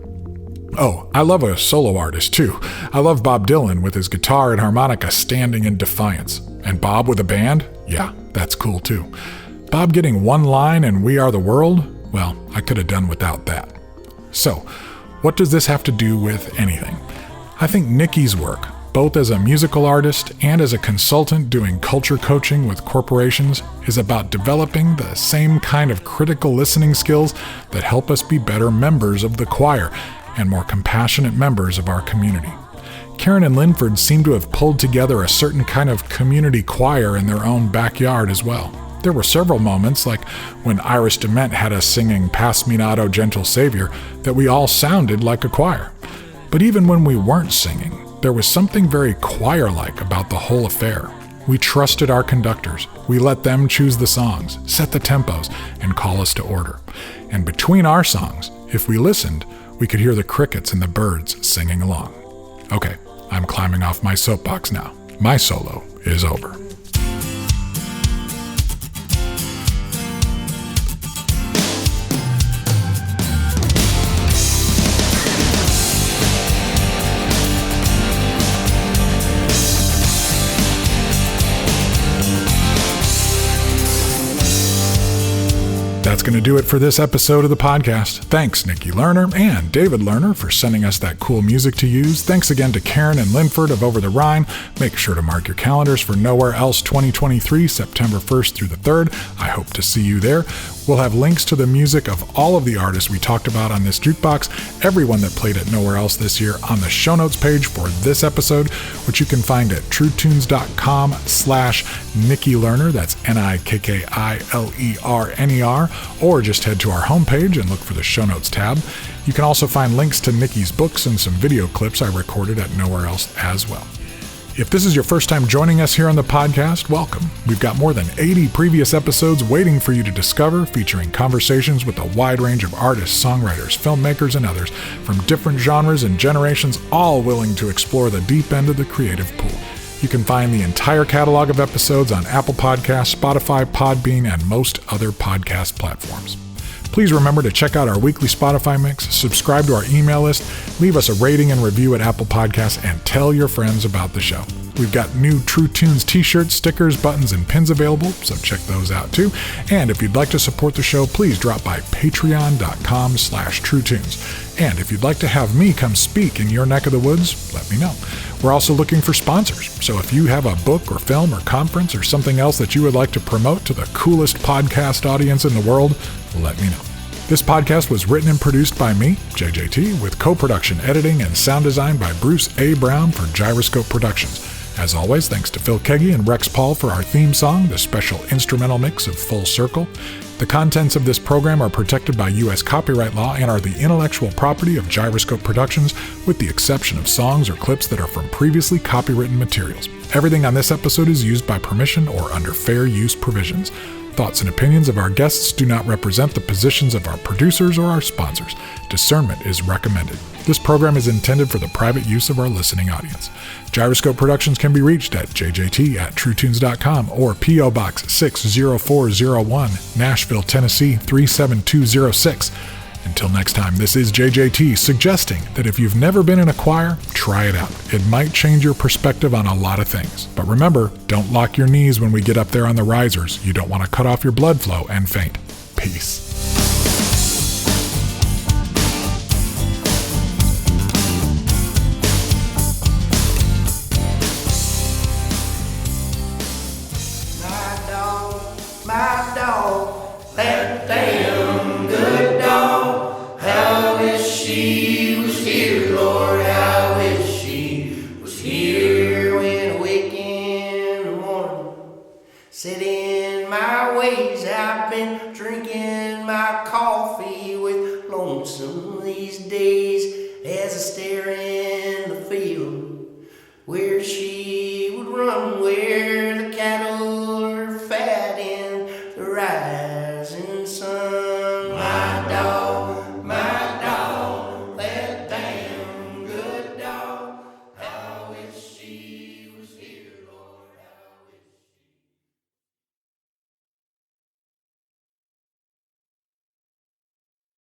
Oh, I love a solo artist too. I love Bob Dylan with his guitar and harmonica standing in defiance. And Bob with a band? Yeah, that's cool too. Bob getting one line in We Are the World? Well, I could have done without that. So, what does this have to do with anything? I think Nikki's work, both as a musical artist and as a consultant doing culture coaching with corporations, is about developing the same kind of critical listening skills that help us be better members of the choir and more compassionate members of our community. Karin and Linford seem to have pulled together a certain kind of community choir in their own backyard as well. There were several moments, like when Iris Dement had us singing Pass Me Not, O Gentle Savior, that we all sounded like a choir. But even when we weren't singing, there was something very choir-like about the whole affair. We trusted our conductors. We let them choose the songs, set the tempos, and call us to order. And between our songs, if we listened, we could hear the crickets and the birds singing along. Okay, I'm climbing off my soapbox now. My solo is over. That's going to do it for this episode of the podcast. Thanks, Nikki Lerner and David Lerner, for sending us that cool music to use. Thanks again to Karin and Linford of Over the Rhine. Make sure to mark your calendars for Nowhere Else 2023, September 1st through the 3rd. I hope to see you there. We'll have links to the music of all of the artists we talked about on this jukebox, everyone that played at Nowhere Else this year, on the show notes page for this episode, which you can find at truetunes.com/Nikki Lerner. That's NIKKILERNER. Or just head to our homepage and look for the show notes tab. You can also find links to Nikki's books and some video clips I recorded at Nowhere Else as well. If this is your first time joining us here on the podcast, welcome. We've got more than 80 previous episodes waiting for you to discover, featuring conversations with a wide range of artists, songwriters, filmmakers, and others from different genres and generations, all willing to explore the deep end of the creative pool. You can find the entire catalog of episodes on Apple Podcasts, Spotify, Podbean, and most other podcast platforms. Please remember to check out our weekly Spotify mix, subscribe to our email list, leave us a rating and review at Apple Podcasts, and tell your friends about the show. We've got new True Tunes t-shirts, stickers, buttons, and pins available, so check those out too. And if you'd like to support the show, please drop by patreon.com/TrueTunes. And if you'd like to have me come speak in your neck of the woods, let me know. We're also looking for sponsors, so if you have a book or film or conference or something else that you would like to promote to the coolest podcast audience in the world, let me know. This podcast was written and produced by me, JJT, with co-production, editing, and sound design by Bruce A. Brown for Gyroscope Productions. As always, thanks to Phil Keggy and Rex Paul for our theme song, the special instrumental mix of Full Circle. The contents of this program are protected by U.S. copyright law and are the intellectual property of Gyroscope Productions, with the exception of songs or clips that are from previously copywritten materials. Everything on this episode is used by permission or under fair use provisions. Thoughts and opinions of our guests do not represent the positions of our producers or our sponsors. Discernment is recommended. This program is intended for the private use of our listening audience. Gyroscope Productions can be reached at jjt@truetunes.com or P.O. Box 60401, Nashville, Tennessee 37206. Until next time, this is JJT suggesting that if you've never been in a choir, try it out. It might change your perspective on a lot of things. But remember, don't lock your knees when we get up there on the risers. You don't want to cut off your blood flow and faint. Peace. My dog, that damn good dog. How wish she was here, Lord. How wish she was here when I wake in the morning. Set in my ways, I've been drinking my coffee with lonesome these days as I stare in the field where she would run, where the cattle are fat in the rising